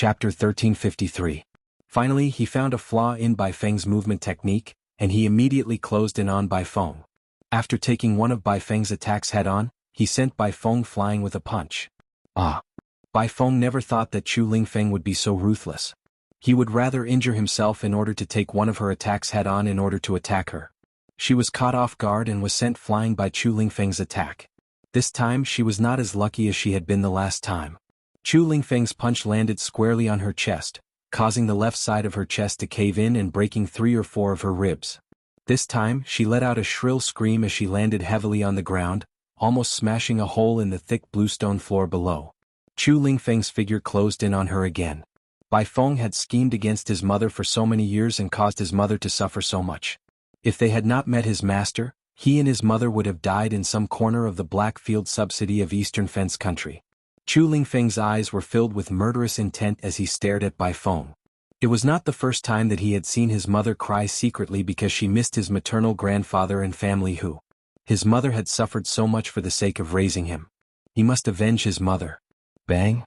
Chapter 1353. Finally he found a flaw in Bai Feng's movement technique, and he immediately closed in on Bai Feng. After taking one of Bai Feng's attacks head-on, he sent Bai Feng flying with a punch. Bai Feng never thought that Chu Lingfeng would be so ruthless. He would rather injure himself in order to take one of her attacks head-on in order to attack her. She was caught off guard and was sent flying by Chu Lingfeng's attack. This time she was not as lucky as she had been the last time. Chu Lingfeng's punch landed squarely on her chest, causing the left side of her chest to cave in and breaking 3 or 4 of her ribs. This time she let out a shrill scream as she landed heavily on the ground, almost smashing a hole in the thick bluestone floor below. Chu Lingfeng's figure closed in on her again. Bai Feng had schemed against his mother for so many years and caused his mother to suffer so much. If they had not met his master, he and his mother would have died in some corner of the Blackfield subsidy of Eastern Fence country. Chu Lingfeng's eyes were filled with murderous intent as he stared at Bai Feng. It was not the first time that he had seen his mother cry secretly because she missed his maternal grandfather and family who. His mother had suffered so much for the sake of raising him. He must avenge his mother. Bang!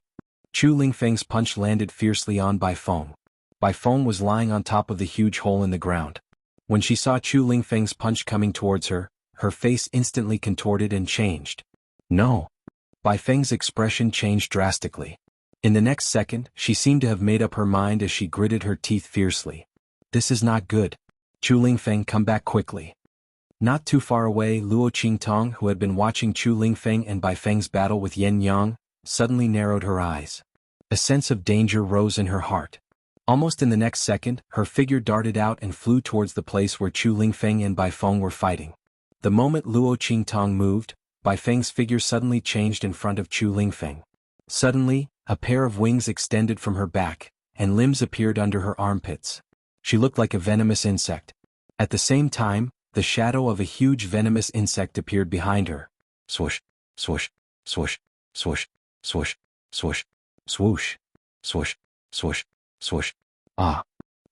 Chu Lingfeng's punch landed fiercely on Bai Feng. Bai Feng was lying on top of the huge hole in the ground. When she saw Chu Lingfeng's punch coming towards her, her face instantly contorted and changed. No! Bai Feng's expression changed drastically. In the next second, she seemed to have made up her mind as she gritted her teeth fiercely. This is not good. Chu Lingfeng, come back quickly. Not too far away, Luo Qingtong, who had been watching Chu Lingfeng and Bai Feng's battle with Yan Yang, suddenly narrowed her eyes. A sense of danger rose in her heart. Almost in the next second, her figure darted out and flew towards the place where Chu Lingfeng and Bai Feng were fighting. The moment Luo Qingtong moved, Bai Feng's figure suddenly changed in front of Chu Lingfeng. Suddenly, a pair of wings extended from her back, and limbs appeared under her armpits. She looked like a venomous insect. At the same time, the shadow of a huge venomous insect appeared behind her. Swoosh, swoosh, swoosh, swoosh, swoosh, swoosh, swoosh, swoosh, swoosh, swoosh.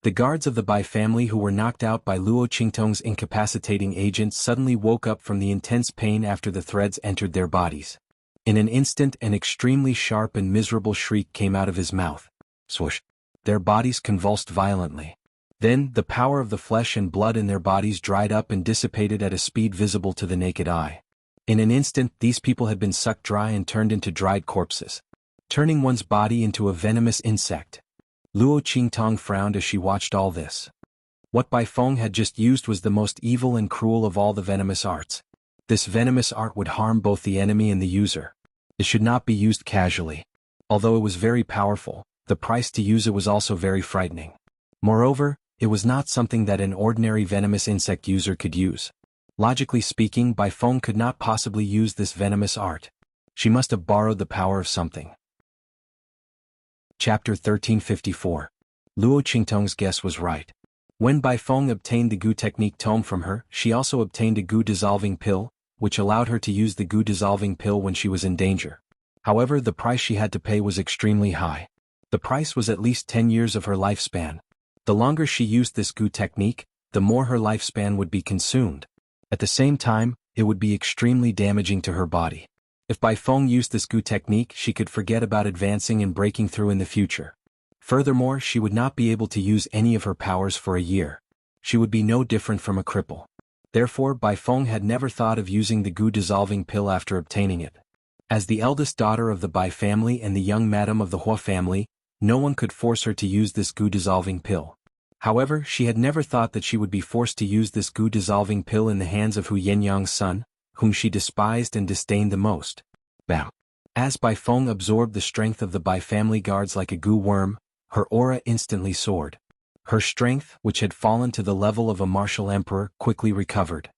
The guards of the Bai family who were knocked out by Luo Qingtong's incapacitating agent suddenly woke up from the intense pain after the threads entered their bodies. In an instant an extremely sharp and miserable shriek came out of his mouth. Swoosh. Their bodies convulsed violently. Then, the power of the flesh and blood in their bodies dried up and dissipated at a speed visible to the naked eye. In an instant, these people had been sucked dry and turned into dried corpses. Turning one's body into a venomous insect. Luo Qingtong frowned as she watched all this. What Bai Feng had just used was the most evil and cruel of all the venomous arts. This venomous art would harm both the enemy and the user. It should not be used casually. Although it was very powerful, the price to use it was also very frightening. Moreover, it was not something that an ordinary venomous insect user could use. Logically speaking, Bai Feng could not possibly use this venomous art. She must have borrowed the power of something. Chapter 1354. Luo Qingtong's guess was right. When Bai Feng obtained the Gu technique tome from her, she also obtained a Gu dissolving pill, which allowed her to use the Gu dissolving pill when she was in danger. However, the price she had to pay was extremely high. The price was at least 10 years of her lifespan. The longer she used this Gu technique, the more her lifespan would be consumed. At the same time, it would be extremely damaging to her body. If Bai Feng used this Gu technique, she could forget about advancing and breaking through in the future. Furthermore, she would not be able to use any of her powers for a year. She would be no different from a cripple. Therefore, Bai Feng had never thought of using the Gu dissolving pill after obtaining it. As the eldest daughter of the Bai family and the young madam of the Hua family, no one could force her to use this Gu dissolving pill. However, she had never thought that she would be forced to use this Gu dissolving pill in the hands of Hu Yenyang's son, whom she despised and disdained the most. Bam! As Bai Feng absorbed the strength of the Bai family guards like a Gu worm, her aura instantly soared. Her strength, which had fallen to the level of a martial emperor, quickly recovered.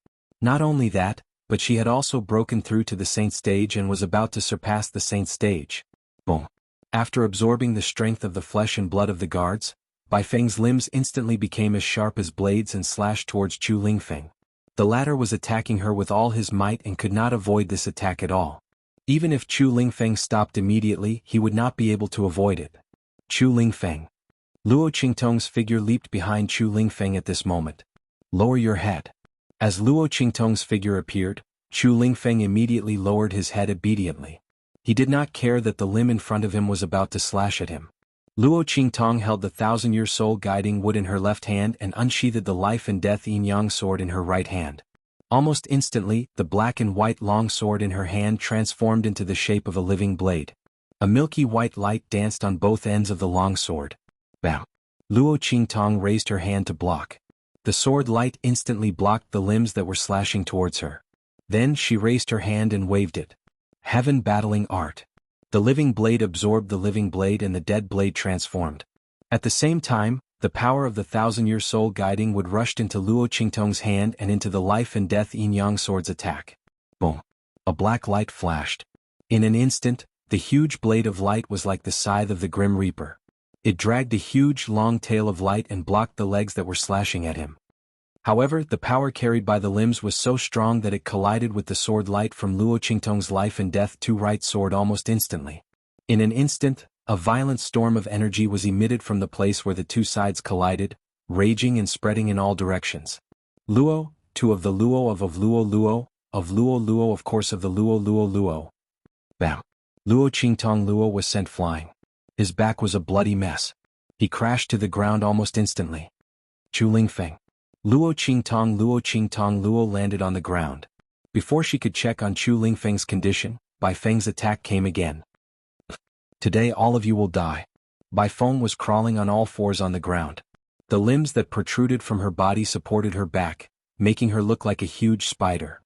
Not only that, but she had also broken through to the saint stage and was about to surpass the saint stage. Boom! After absorbing the strength of the flesh and blood of the guards, Bai Feng's limbs instantly became as sharp as blades and slashed towards Chu Lingfeng. The latter was attacking her with all his might and could not avoid this attack at all. Even if Chu Lingfeng stopped immediately, he would not be able to avoid it. Chu Lingfeng. Luo Qingtong's figure leaped behind Chu Lingfeng at this moment. Lower your head. As Luo Qingtong's figure appeared, Chu Lingfeng immediately lowered his head obediently. He did not care that the limb in front of him was about to slash at him. Luo Qingtong held the 1,000-year soul guiding wood in her left hand and unsheathed the life and death yin yang sword in her right hand. Almost instantly, the black and white long sword in her hand transformed into the shape of a living blade. A milky white light danced on both ends of the long sword. Bam! Luo Qingtong raised her hand to block. The sword light instantly blocked the limbs that were slashing towards her. Then she raised her hand and waved it. Heaven battling art. The living blade absorbed the living blade and the dead blade transformed. At the same time, the power of the 1,000-year soul guiding wood rushed into Luo Qingtong's hand and into the life and death yin-yang sword's attack. Boom! A black light flashed. In an instant, the huge blade of light was like the scythe of the Grim Reaper. It dragged a huge long tail of light and blocked the legs that were slashing at him. However, the power carried by the limbs was so strong that it collided with the sword light from Luo Qingtong's life and death two right sword almost instantly. In an instant, a violent storm of energy was emitted from the place where the two sides collided, raging and spreading in all directions. Luo, two of the Luo of Luo Luo, of Luo Luo of course of the Luo Luo Luo. Bam! Luo Qingtong Luo was sent flying. His back was a bloody mess. He crashed to the ground almost instantly. Chu Lingfeng. Luo Qingtong Luo landed on the ground. Before she could check on Chu Lingfeng's condition, Bai Feng's attack came again. Today all of you will die. Bai Feng was crawling on all fours on the ground. The limbs that protruded from her body supported her back, making her look like a huge spider.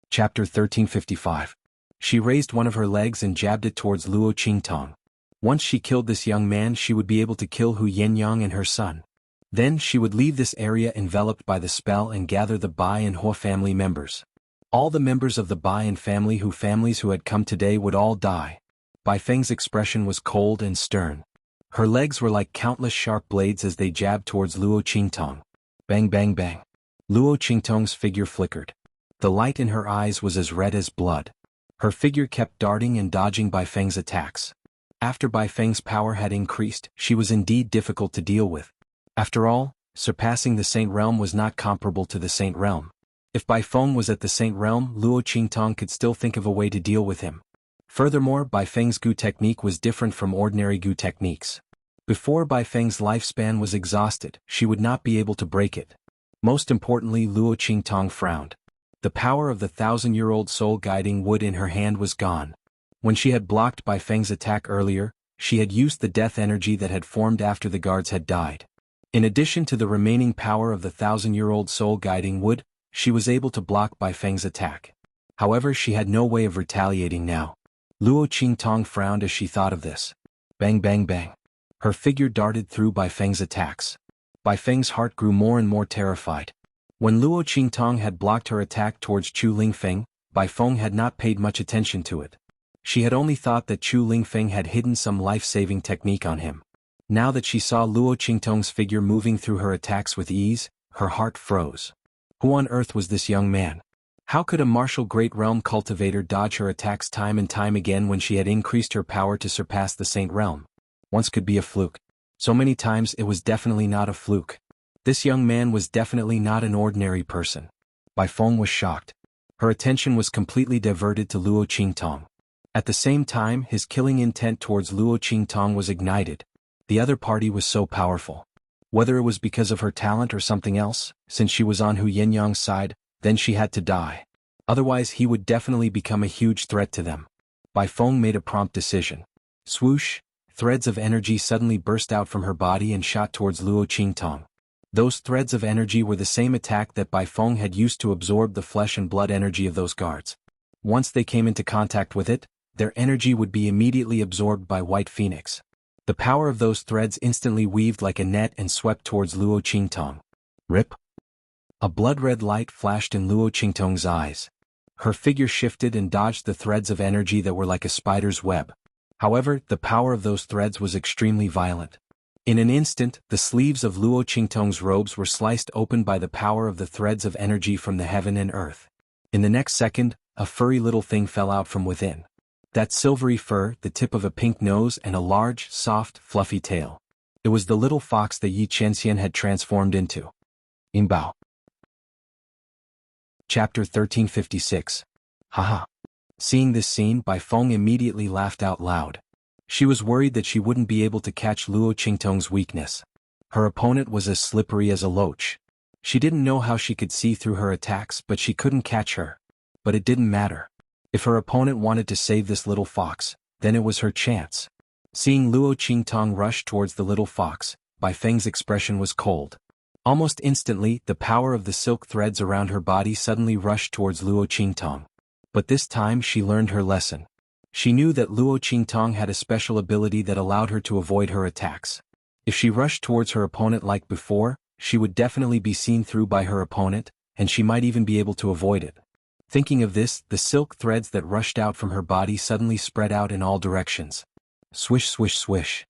Chapter 1355. She raised one of her legs and jabbed it towards Luo Qingtong. Once she killed this young man, she would be able to kill Hu Yenyang and her son. Then she would leave this area enveloped by the spell and gather the Bai and Hua family members. All the members of the Bai and families who had come today would all die. Bai Feng's expression was cold and stern. Her legs were like countless sharp blades as they jabbed towards Luo Qingtong. Bang bang bang. Luo Qingtong's figure flickered. The light in her eyes was as red as blood. Her figure kept darting and dodging Bai Feng's attacks. After Bai Feng's power had increased, she was indeed difficult to deal with. After all, surpassing the Saint Realm was not comparable to the Saint Realm. If Bai Feng was at the Saint Realm, Luo Qingtong could still think of a way to deal with him. Furthermore, Bai Feng's Gu technique was different from ordinary Gu techniques. Before Bai Feng's lifespan was exhausted, she would not be able to break it. Most importantly, Luo Qingtong frowned. The power of the 1,000-year-old soul guiding wood in her hand was gone. When she had blocked Bai Feng's attack earlier, she had used the death energy that had formed after the guards had died. In addition to the remaining power of the 1,000-year-old soul guiding wood, she was able to block Bai Feng's attack. However, she had no way of retaliating now. Luo Qingtong frowned as she thought of this. Bang bang bang. Her figure darted through Bai Feng's attacks. Bai Feng's heart grew more and more terrified. When Luo Qingtong had blocked her attack towards Chu Lingfeng, Bai Feng had not paid much attention to it. She had only thought that Chu Lingfeng had hidden some life-saving technique on him. Now that she saw Luo Qingtong's figure moving through her attacks with ease, her heart froze. Who on earth was this young man? How could a martial great realm cultivator dodge her attacks time and time again when she had increased her power to surpass the Saint Realm? Once could be a fluke. So many times it was definitely not a fluke. This young man was definitely not an ordinary person. Bai Feng was shocked. Her attention was completely diverted to Luo Qingtong. At the same time, his killing intent towards Luo Qingtong was ignited. The other party was so powerful. Whether it was because of her talent or something else, since she was on Hu Yenyang's side, then she had to die. Otherwise he would definitely become a huge threat to them. Bai Feng made a prompt decision. Swoosh, threads of energy suddenly burst out from her body and shot towards Luo Qingtong. Those threads of energy were the same attack that Bai Feng had used to absorb the flesh and blood energy of those guards. Once they came into contact with it, their energy would be immediately absorbed by White Phoenix. The power of those threads instantly weaved like a net and swept towards Luo Qingtong. Rip! A blood-red light flashed in Luo Qingtong's eyes. Her figure shifted and dodged the threads of energy that were like a spider's web. However, the power of those threads was extremely violent. In an instant, the sleeves of Luo Qingtong's robes were sliced open by the power of the threads of energy from the heaven and earth. In the next second, a furry little thing fell out from within. That silvery fur, the tip of a pink nose and a large, soft, fluffy tail. It was the little fox that Yi Qianxian had transformed into. Inbao. Chapter 1356. Haha. Seeing this scene, Bai Feng immediately laughed out loud. She was worried that she wouldn't be able to catch Luo Qingtong's weakness. Her opponent was as slippery as a loach. She didn't know how she could see through her attacks, but she couldn't catch her. But it didn't matter. If her opponent wanted to save this little fox, then it was her chance. Seeing Luo Qingtong rush towards the little fox, Bai Feng's expression was cold. Almost instantly, the power of the silk threads around her body suddenly rushed towards Luo Qingtong. But this time she learned her lesson. She knew that Luo Qingtong had a special ability that allowed her to avoid her attacks. If she rushed towards her opponent like before, she would definitely be seen through by her opponent, and she might even be able to avoid it. Thinking of this, the silk threads that rushed out from her body suddenly spread out in all directions. Swish, swish, swish.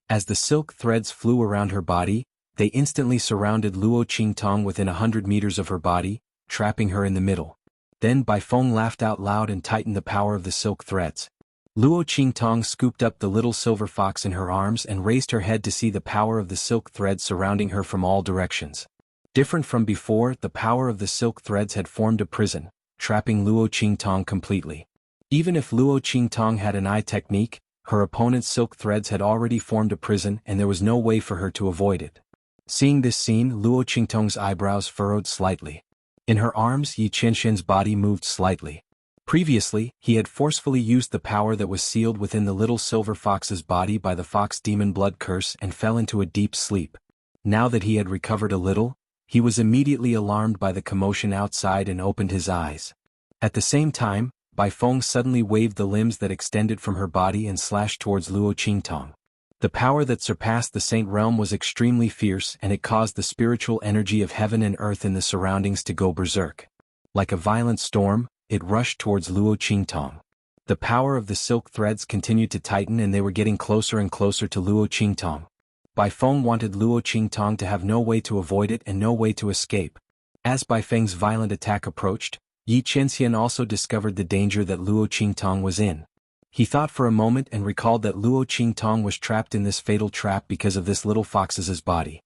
As the silk threads flew around her body, they instantly surrounded Luo Qingtong within 100 meters of her body, trapping her in the middle. Then Bai Feng laughed out loud and tightened the power of the silk threads. Luo Qingtong scooped up the little silver fox in her arms and raised her head to see the power of the silk threads surrounding her from all directions. Different from before, the power of the silk threads had formed a prison, trapping Luo Qingtong completely. Even if Luo Qingtong had an eye technique, her opponent's silk threads had already formed a prison and there was no way for her to avoid it. Seeing this scene, Luo Qingtong's eyebrows furrowed slightly. In her arms, Yi Qianxian's body moved slightly. Previously, he had forcefully used the power that was sealed within the little silver fox's body by the fox demon blood curse and fell into a deep sleep. Now that he had recovered a little, he was immediately alarmed by the commotion outside and opened his eyes. At the same time, Bai Feng suddenly waved the limbs that extended from her body and slashed towards Luo Qingtong. The power that surpassed the Saint Realm was extremely fierce and it caused the spiritual energy of heaven and earth in the surroundings to go berserk. Like a violent storm, it rushed towards Luo Qingtong. The power of the silk threads continued to tighten and they were getting closer and closer to Luo Qingtong. Bai Feng wanted Luo Qingtong to have no way to avoid it and no way to escape. As Bai Feng's violent attack approached, Yi Qianxian also discovered the danger that Luo Qingtong was in. He thought for a moment and recalled that Luo Qingtong was trapped in this fatal trap because of this little fox's body.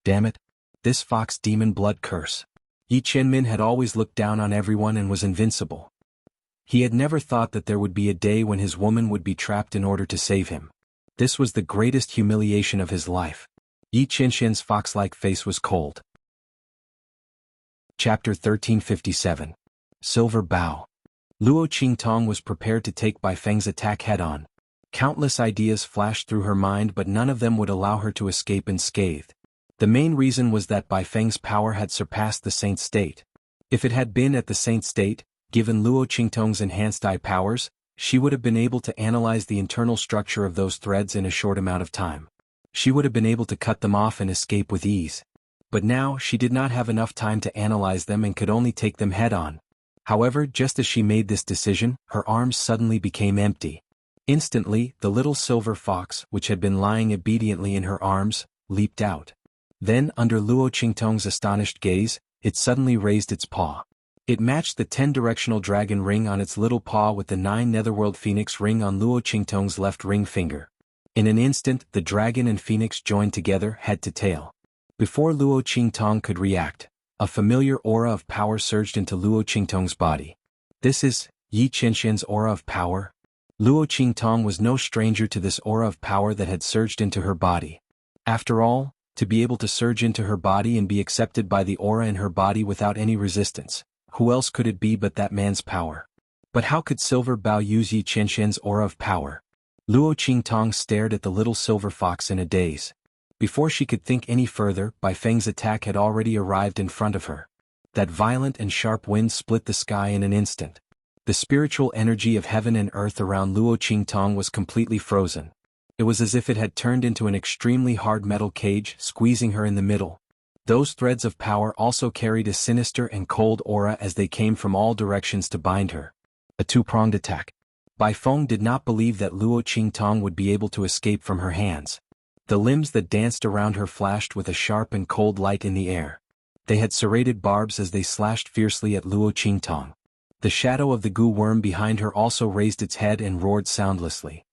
Damn it! This fox demon blood curse. Yi Qianmin had always looked down on everyone and was invincible. He had never thought that there would be a day when his woman would be trapped in order to save him. This was the greatest humiliation of his life. Yi Qianxian's fox-like face was cold. Chapter 1357. Silver Bow. Luo Qingtong was prepared to take Bai Feng's attack head-on. Countless ideas flashed through her mind but none of them would allow her to escape unscathed. The main reason was that Bai Feng's power had surpassed the Saint State. If it had been at the Saint State, given Luo Qingtong's enhanced eye powers, she would have been able to analyze the internal structure of those threads in a short amount of time. She would have been able to cut them off and escape with ease. But now she did not have enough time to analyze them and could only take them head-on. However, just as she made this decision, her arms suddenly became empty. Instantly, the little silver fox, which had been lying obediently in her arms, leaped out. Then, under Luo Qingtong's astonished gaze, it suddenly raised its paw. It matched the 10-directional dragon ring on its little paw with the 9 netherworld phoenix ring on Luo Qingtong's left ring finger. In an instant, the dragon and phoenix joined together head to tail. Before Luo Qingtong could react, a familiar aura of power surged into Luo Qingtong's body. This is Yi Qianxian's aura of power. Luo Qingtong was no stranger to this aura of power that had surged into her body. After all, to be able to surge into her body and be accepted by the aura in her body without any resistance, who else could it be but that man's power? But how could Silver Bao use Yi Qianxian's aura of power? Luo Qingtong stared at the little silver fox in a daze. Before she could think any further, Bai Feng's attack had already arrived in front of her. That violent and sharp wind split the sky in an instant. The spiritual energy of heaven and earth around Luo Qingtong was completely frozen. It was as if it had turned into an extremely hard metal cage, squeezing her in the middle. Those threads of power also carried a sinister and cold aura as they came from all directions to bind her. A two-pronged attack. Bai Feng did not believe that Luo Qingtong would be able to escape from her hands. The limbs that danced around her flashed with a sharp and cold light in the air. They had serrated barbs as they slashed fiercely at Luo Qingtong. The shadow of the goo worm behind her also raised its head and roared soundlessly.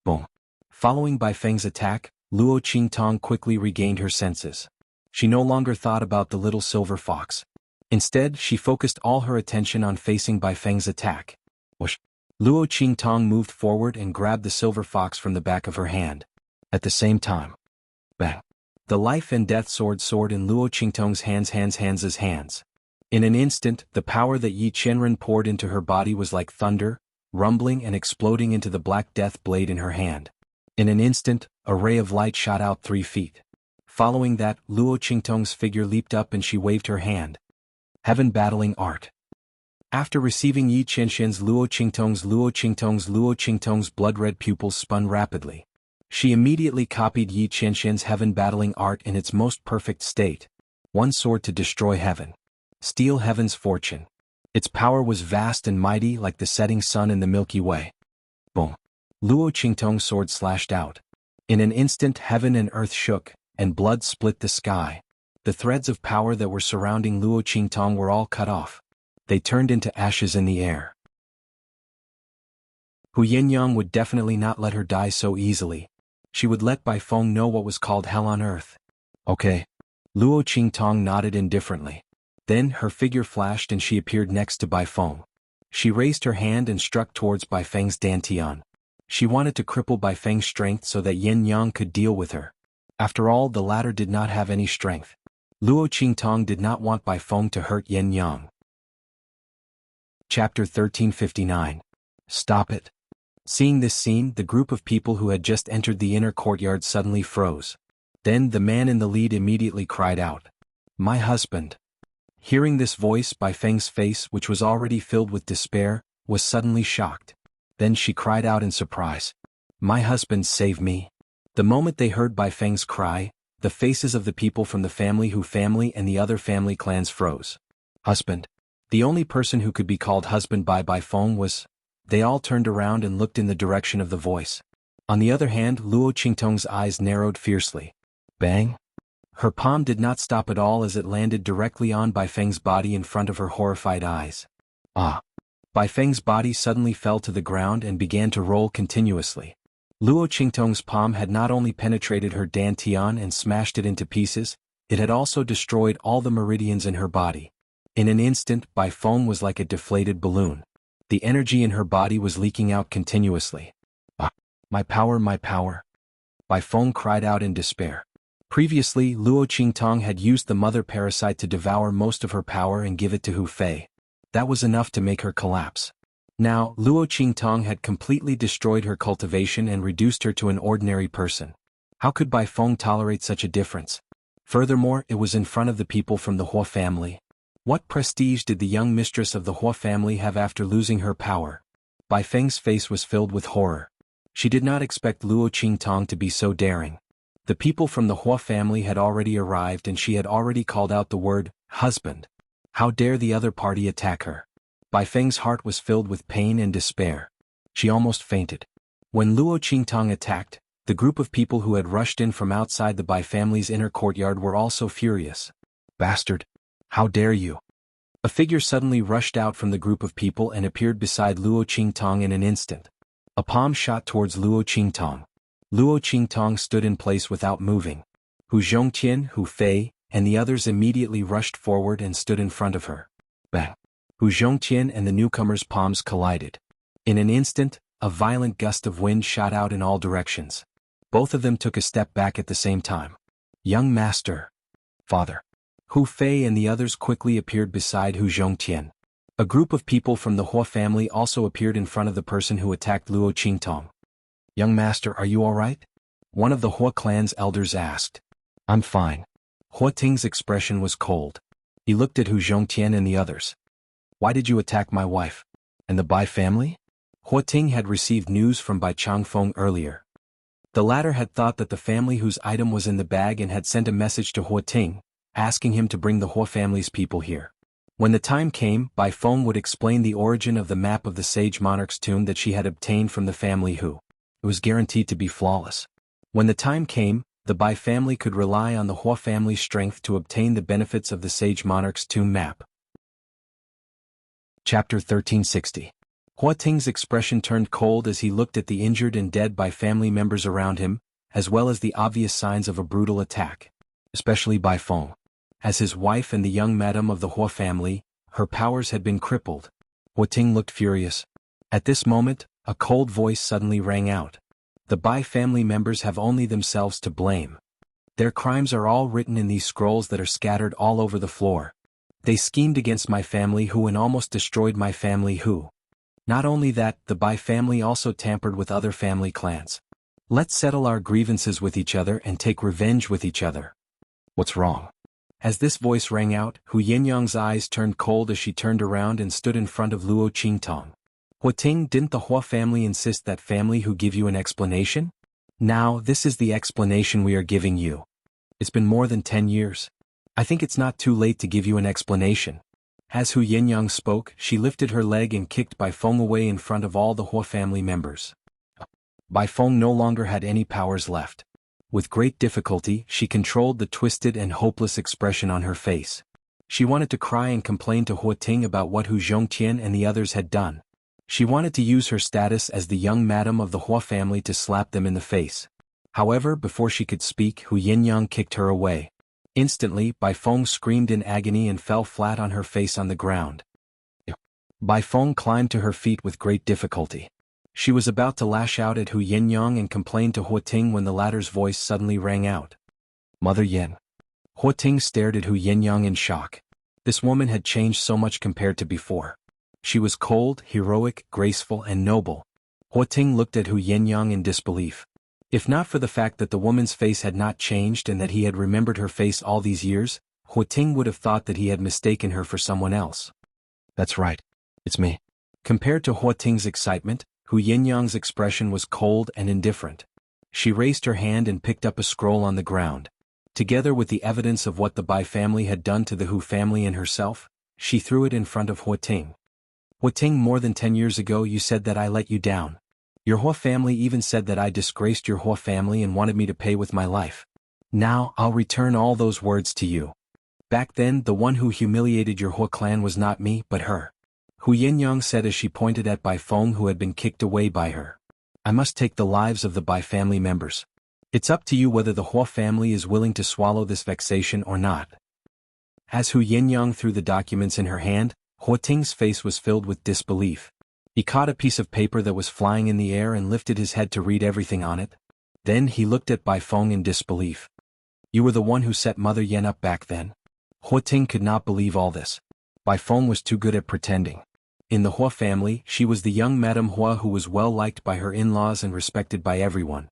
Boom. Following Bai Feng's attack, Luo Qingtong quickly regained her senses. She no longer thought about the little silver fox. Instead, she focused all her attention on facing Bai Feng's attack. Whoosh. Luo Qingtong moved forward and grabbed the silver fox from the back of her hand. At the same time, bang! The life and death sword in Luo Qingtong's hands. In an instant, the power that Yi Qianren poured into her body was like thunder, rumbling and exploding into the black death blade in her hand. In an instant, a ray of light shot out 3 feet. Following that, Luo Qingtong's figure leaped up and she waved her hand. Heaven battling art. After receiving Yi Qianxian's Luo Qingtong's blood-red pupils spun rapidly. She immediately copied Yi Qianxian's heaven battling art in its most perfect state. One sword to destroy heaven. Steal heaven's fortune. Its power was vast and mighty like the setting sun in the Milky Way. Boom. Luo Qingtong's sword slashed out. In an instant heaven and earth shook, and blood split the sky. The threads of power that were surrounding Luo Qingtong were all cut off. They turned into ashes in the air. Hu Yinyang would definitely not let her die so easily. She would let Bai Feng know what was called hell on earth. Okay. Luo Qingtong nodded indifferently. Then her figure flashed and she appeared next to Bai Feng. She raised her hand and struck towards Bai Feng's dantian. She wanted to cripple Bai Feng's strength so that Yin Yang could deal with her. After all, the latter did not have any strength. Luo Qingtong did not want Bai Feng to hurt Yin Yang. Chapter 1359. Stop it. Seeing this scene, the group of people who had just entered the inner courtyard suddenly froze. Then the man in the lead immediately cried out, "My husband!" Hearing this voice, Bai Feng's face, which was already filled with despair, was suddenly shocked. Then she cried out in surprise, "My husband, save me!" The moment they heard Bai Feng's cry, the faces of the people from the Hu family and the other family clans froze. Husband. The only person who could be called husband by Bai Feng was. They all turned around and looked in the direction of the voice. On the other hand, Luo Qingtong's eyes narrowed fiercely. Bang! Her palm did not stop at all as it landed directly on Bai Feng's body in front of her horrified eyes. Ah! Bai Feng's body suddenly fell to the ground and began to roll continuously. Luo Qingtong's palm had not only penetrated her dantian and smashed it into pieces, it had also destroyed all the meridians in her body. In an instant, Bai Feng was like a deflated balloon. The energy in her body was leaking out continuously. Ah! My power, my power! Bai Feng cried out in despair. Previously, Luo Qingtong had used the mother parasite to devour most of her power and give it to Hu Fei. That was enough to make her collapse. Now, Luo Qingtong had completely destroyed her cultivation and reduced her to an ordinary person. How could Bai Feng tolerate such a difference? Furthermore, it was in front of the people from the Hua family. What prestige did the young mistress of the Hua family have after losing her power? Bai Feng's face was filled with horror. She did not expect Luo Qingtong to be so daring. The people from the Hua family had already arrived and she had already called out the word, husband. How dare the other party attack her? Bai Feng's heart was filled with pain and despair. She almost fainted. When Luo Qingtong attacked, the group of people who had rushed in from outside the Bai family's inner courtyard were also furious. Bastard! How dare you? A figure suddenly rushed out from the group of people and appeared beside Luo Qingtong in an instant. A palm shot towards Luo Qingtong. Luo Qingtong stood in place without moving. Hu Zhongqian, Hu Fei, and the others immediately rushed forward and stood in front of her. Bang! Hu Zhongqian and the newcomer's palms collided. In an instant, a violent gust of wind shot out in all directions. Both of them took a step back at the same time. Young master. Father. Hu Fei and the others quickly appeared beside Hu Zhongqian. A group of people from the Hua family also appeared in front of the person who attacked Luo Qingtong. Young master, are you all right? One of the Hua clan's elders asked. I'm fine. Hua Ting's expression was cold. He looked at Hu Zhongqian and the others. Why did you attack my wife? And the Bai family? Hua Ting had received news from Bai Changfeng earlier. The latter had thought that the family whose item was in the bag and had sent a message to Hua Ting, asking him to bring the Hua family's people here. When the time came, Bai Feng would explain the origin of the map of the sage monarch's tomb that she had obtained from the family who. It was guaranteed to be flawless. When the time came, the Bai family could rely on the Hua family's strength to obtain the benefits of the sage monarch's tomb map. Chapter 1360. Hua Ting's expression turned cold as he looked at the injured and dead Bai family members around him, as well as the obvious signs of a brutal attack. Especially Bai Feng. As his wife and the young madam of the Hua family, her powers had been crippled. Hua Ting looked furious. At this moment, a cold voice suddenly rang out. The Bai family members have only themselves to blame. Their crimes are all written in these scrolls that are scattered all over the floor. They schemed against my family who and almost destroyed my family who. Not only that, the Bai family also tampered with other family clans. Let's settle our grievances with each other and take revenge with each other. What's wrong? As this voice rang out, Hu Yinyang's eyes turned cold as she turned around and stood in front of Luo Qingtong. Huating, didn't the Hua family insist that family who give you an explanation? Now, this is the explanation we are giving you. It's been more than 10 years. I think it's not too late to give you an explanation. As Hu Yinyang spoke, she lifted her leg and kicked Bai Feng away in front of all the Hua family members. Bai Feng no longer had any powers left. With great difficulty, she controlled the twisted and hopeless expression on her face. She wanted to cry and complain to Huating about what Hu Zhongtian and the others had done. She wanted to use her status as the young madam of the Hua family to slap them in the face. However, before she could speak, Hu Yinyang kicked her away. Instantly, Bai Feng screamed in agony and fell flat on her face on the ground. Bai Feng climbed to her feet with great difficulty. She was about to lash out at Hu Yinyang and complain to Huating when the latter's voice suddenly rang out. Mother Yin. Huating stared at Hu Yinyang in shock. This woman had changed so much compared to before. She was cold, heroic, graceful, and noble. Huating looked at Hu Yinyang in disbelief. If not for the fact that the woman's face had not changed and that he had remembered her face all these years, Huating would have thought that he had mistaken her for someone else. That's right. It's me. Compared to Huating's excitement, Hu Yinyang's expression was cold and indifferent. She raised her hand and picked up a scroll on the ground. Together with the evidence of what the Bai family had done to the Hu family and herself, she threw it in front of Huating. Huating, more than 10 years ago you said that I let you down. Your Hua family even said that I disgraced your Hua family and wanted me to pay with my life. Now, I'll return all those words to you. Back then, the one who humiliated your Hua clan was not me, but her. Hu Yinyang said as she pointed at Bai Feng who had been kicked away by her. I must take the lives of the Bai family members. It's up to you whether the Hua family is willing to swallow this vexation or not. As Hu Yinyang threw the documents in her hand, Huating's face was filled with disbelief. He caught a piece of paper that was flying in the air and lifted his head to read everything on it. Then he looked at Bai Feng in disbelief. You were the one who set Mother Yen up back then? Huating could not believe all this. Bai Feng was too good at pretending. In the Hua family, she was the young Madame Hua who was well liked by her in-laws and respected by everyone.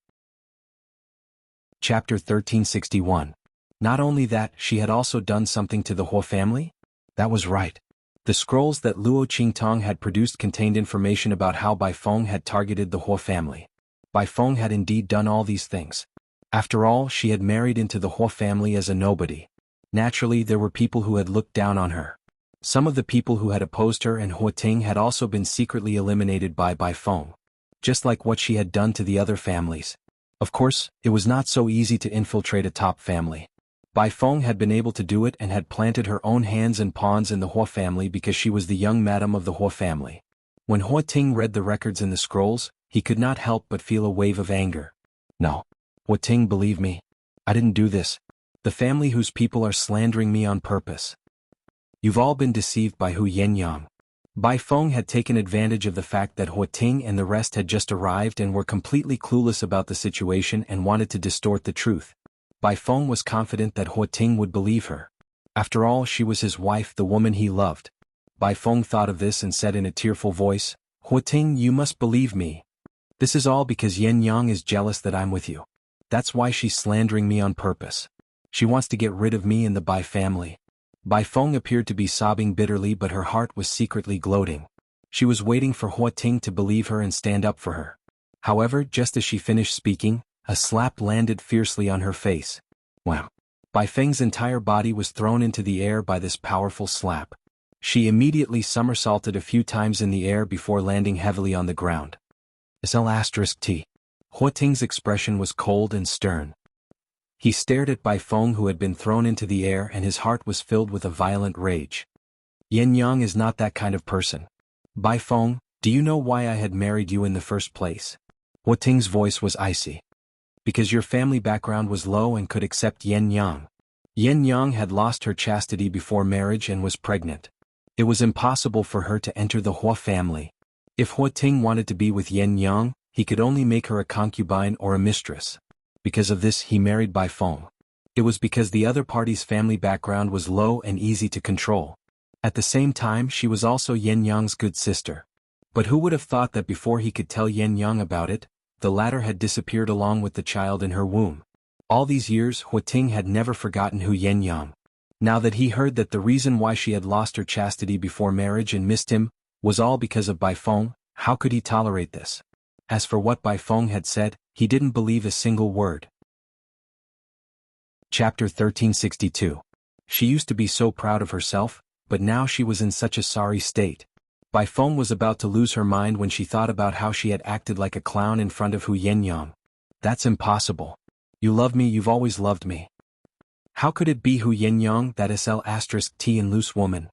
Chapter 1361. Not only that, she had also done something to the Hua family? That was right. The scrolls that Luo Qingtong had produced contained information about how Bai Feng had targeted the Hua family. Bai Feng had indeed done all these things. After all, she had married into the Hua family as a nobody. Naturally, there were people who had looked down on her. Some of the people who had opposed her and Huating had also been secretly eliminated by Bai Feng. Just like what she had done to the other families. Of course, it was not so easy to infiltrate a top family. Bai Feng had been able to do it and had planted her own hands and pawns in the Hua family because she was the young madam of the Hua family. When Huating read the records in the scrolls, he could not help but feel a wave of anger. No. Huating, believe me. I didn't do this. The family whose people are slandering me on purpose. You've all been deceived by Hu Yinyang. Bai Feng had taken advantage of the fact that Huating and the rest had just arrived and were completely clueless about the situation and wanted to distort the truth. Bai Feng was confident that Huating would believe her. After all, she was his wife, the woman he loved. Bai Feng thought of this and said in a tearful voice, Huating, you must believe me. This is all because Yinyang is jealous that I'm with you. That's why she's slandering me on purpose. She wants to get rid of me and the Bai family. Bai Feng appeared to be sobbing bitterly, but her heart was secretly gloating. She was waiting for Huating to believe her and stand up for her. However, just as she finished speaking, a slap landed fiercely on her face. Wham! Bai Feng's entire body was thrown into the air by this powerful slap. She immediately somersaulted a few times in the air before landing heavily on the ground. SL*T. Huating's expression was cold and stern. He stared at Bai Feng who had been thrown into the air and his heart was filled with a violent rage. Yinyang is not that kind of person. Bai Feng, do you know why I had married you in the first place? Huating's voice was icy. Because your family background was low and could accept Yinyang. Yinyang had lost her chastity before marriage and was pregnant. It was impossible for her to enter the Hua family. If Hua Ting wanted to be with Yen Yang, he could only make her a concubine or a mistress. Because of this he married Bai Feng. It was because the other party's family background was low and easy to control. At the same time she was also Yen Yang's good sister. But who would have thought that before he could tell Yen Yang about it, the latter had disappeared along with the child in her womb. All these years Hua Ting had never forgotten Hu Yen Yang. Now that he heard that the reason why she had lost her chastity before marriage and missed him was all because of Bai Feng, how could he tolerate this? As for what Bai Feng had said, he didn't believe a single word. Chapter 1362. She used to be so proud of herself, but now she was in such a sorry state. Bai Feng was about to lose her mind when she thought about how she had acted like a clown in front of Hu Yen Yang. That's impossible. You love me, you've always loved me. How could it be Hu Yen Yang, that SL*T and loose woman?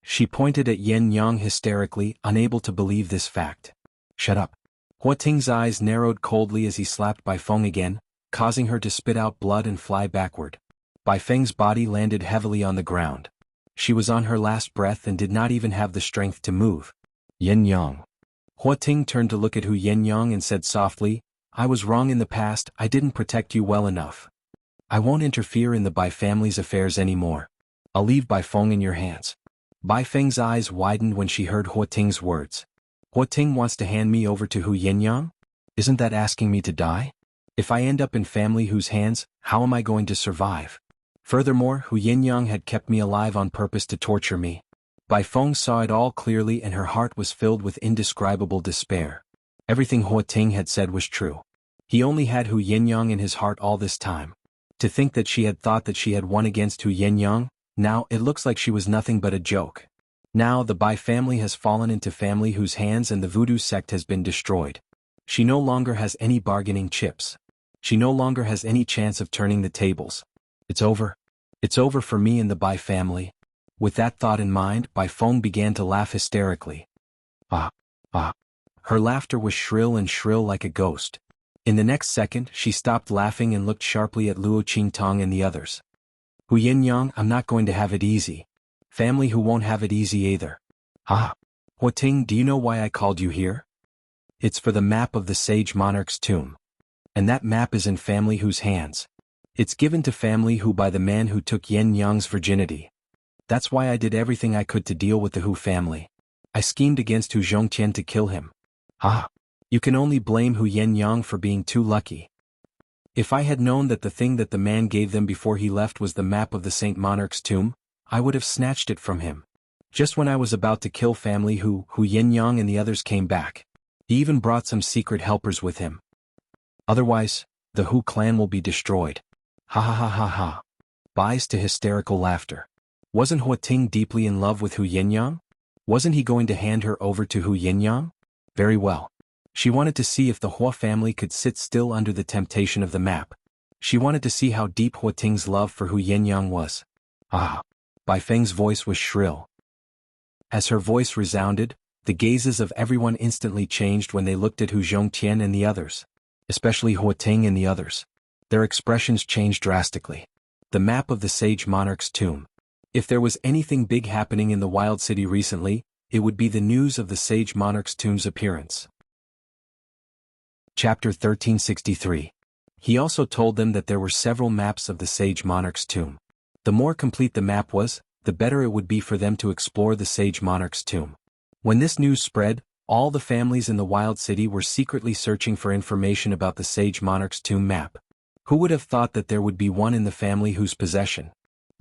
She pointed at Yen Yang hysterically, unable to believe this fact. Shut up. Hua Ting's eyes narrowed coldly as he slapped Bai Feng again, causing her to spit out blood and fly backward. Bai Feng's body landed heavily on the ground. She was on her last breath and did not even have the strength to move. Yen Yang. Hua Ting turned to look at Hu Yen Yang and said softly, I was wrong in the past, I didn't protect you well enough. I won't interfere in the Bai family's affairs anymore. I'll leave Bai Feng in your hands. Bai Feng's eyes widened when she heard Hua Ting's words. Hua Ting wants to hand me over to Hu Yen Yang? Isn't that asking me to die? If I end up in family whose hands, how am I going to survive? Furthermore, Hu Yen Yang had kept me alive on purpose to torture me. Bai Feng saw it all clearly and her heart was filled with indescribable despair. Everything Hua Ting had said was true. He only had Hu Yen Yang in his heart all this time. To think that she had thought that she had won against Hu Yen Yang, now it looks like she was nothing but a joke. Now the Bai family has fallen into family whose hands and the voodoo sect has been destroyed. She no longer has any bargaining chips. She no longer has any chance of turning the tables. It's over. It's over for me and the Bai family. With that thought in mind, Bai Feng began to laugh hysterically. Ah, ah. Her laughter was shrill like a ghost. In the next second, she stopped laughing and looked sharply at Luo Qingtong and the others. Hu Yen Yang, I'm not going to have it easy. Family who won't have it easy either. Ah. Hua Ting, do you know why I called you here? It's for the map of the sage monarch's tomb. And that map is in family whose hands. It's given to family who by the man who took Yen Yang's virginity. That's why I did everything I could to deal with the Hu family. I schemed against Hu Zhongtian to kill him. Ah. You can only blame Hu Yen Yang for being too lucky. If I had known that the thing that the man gave them before he left was the map of the Saint Monarch's tomb, I would have snatched it from him. Just when I was about to kill family Hu Yen Yang and the others came back. He even brought some secret helpers with him. Otherwise, the Hu clan will be destroyed. Ha ha ha ha ha. Buys to hysterical laughter. Wasn't Hua Ting deeply in love with Hu Yen Yang? Wasn't he going to hand her over to Hu Yen Yang? Very well. She wanted to see if the Hua family could sit still under the temptation of the map. She wanted to see how deep Hua Ting's love for Hu Yen Yang was. Ah! Bai Feng's voice was shrill. As her voice resounded, the gazes of everyone instantly changed when they looked at Hu Zhongtian and the others. Especially Hua Ting and the others. Their expressions changed drastically. The map of the sage monarch's tomb. If there was anything big happening in the wild city recently, it would be the news of the sage monarch's tomb's appearance. Chapter 1363. He also told them that there were several maps of the sage monarch's tomb. The more complete the map was, the better it would be for them to explore the sage monarch's tomb. When this news spread, all the families in the wild city were secretly searching for information about the sage monarch's tomb map. Who would have thought that there would be one in the family whose possession?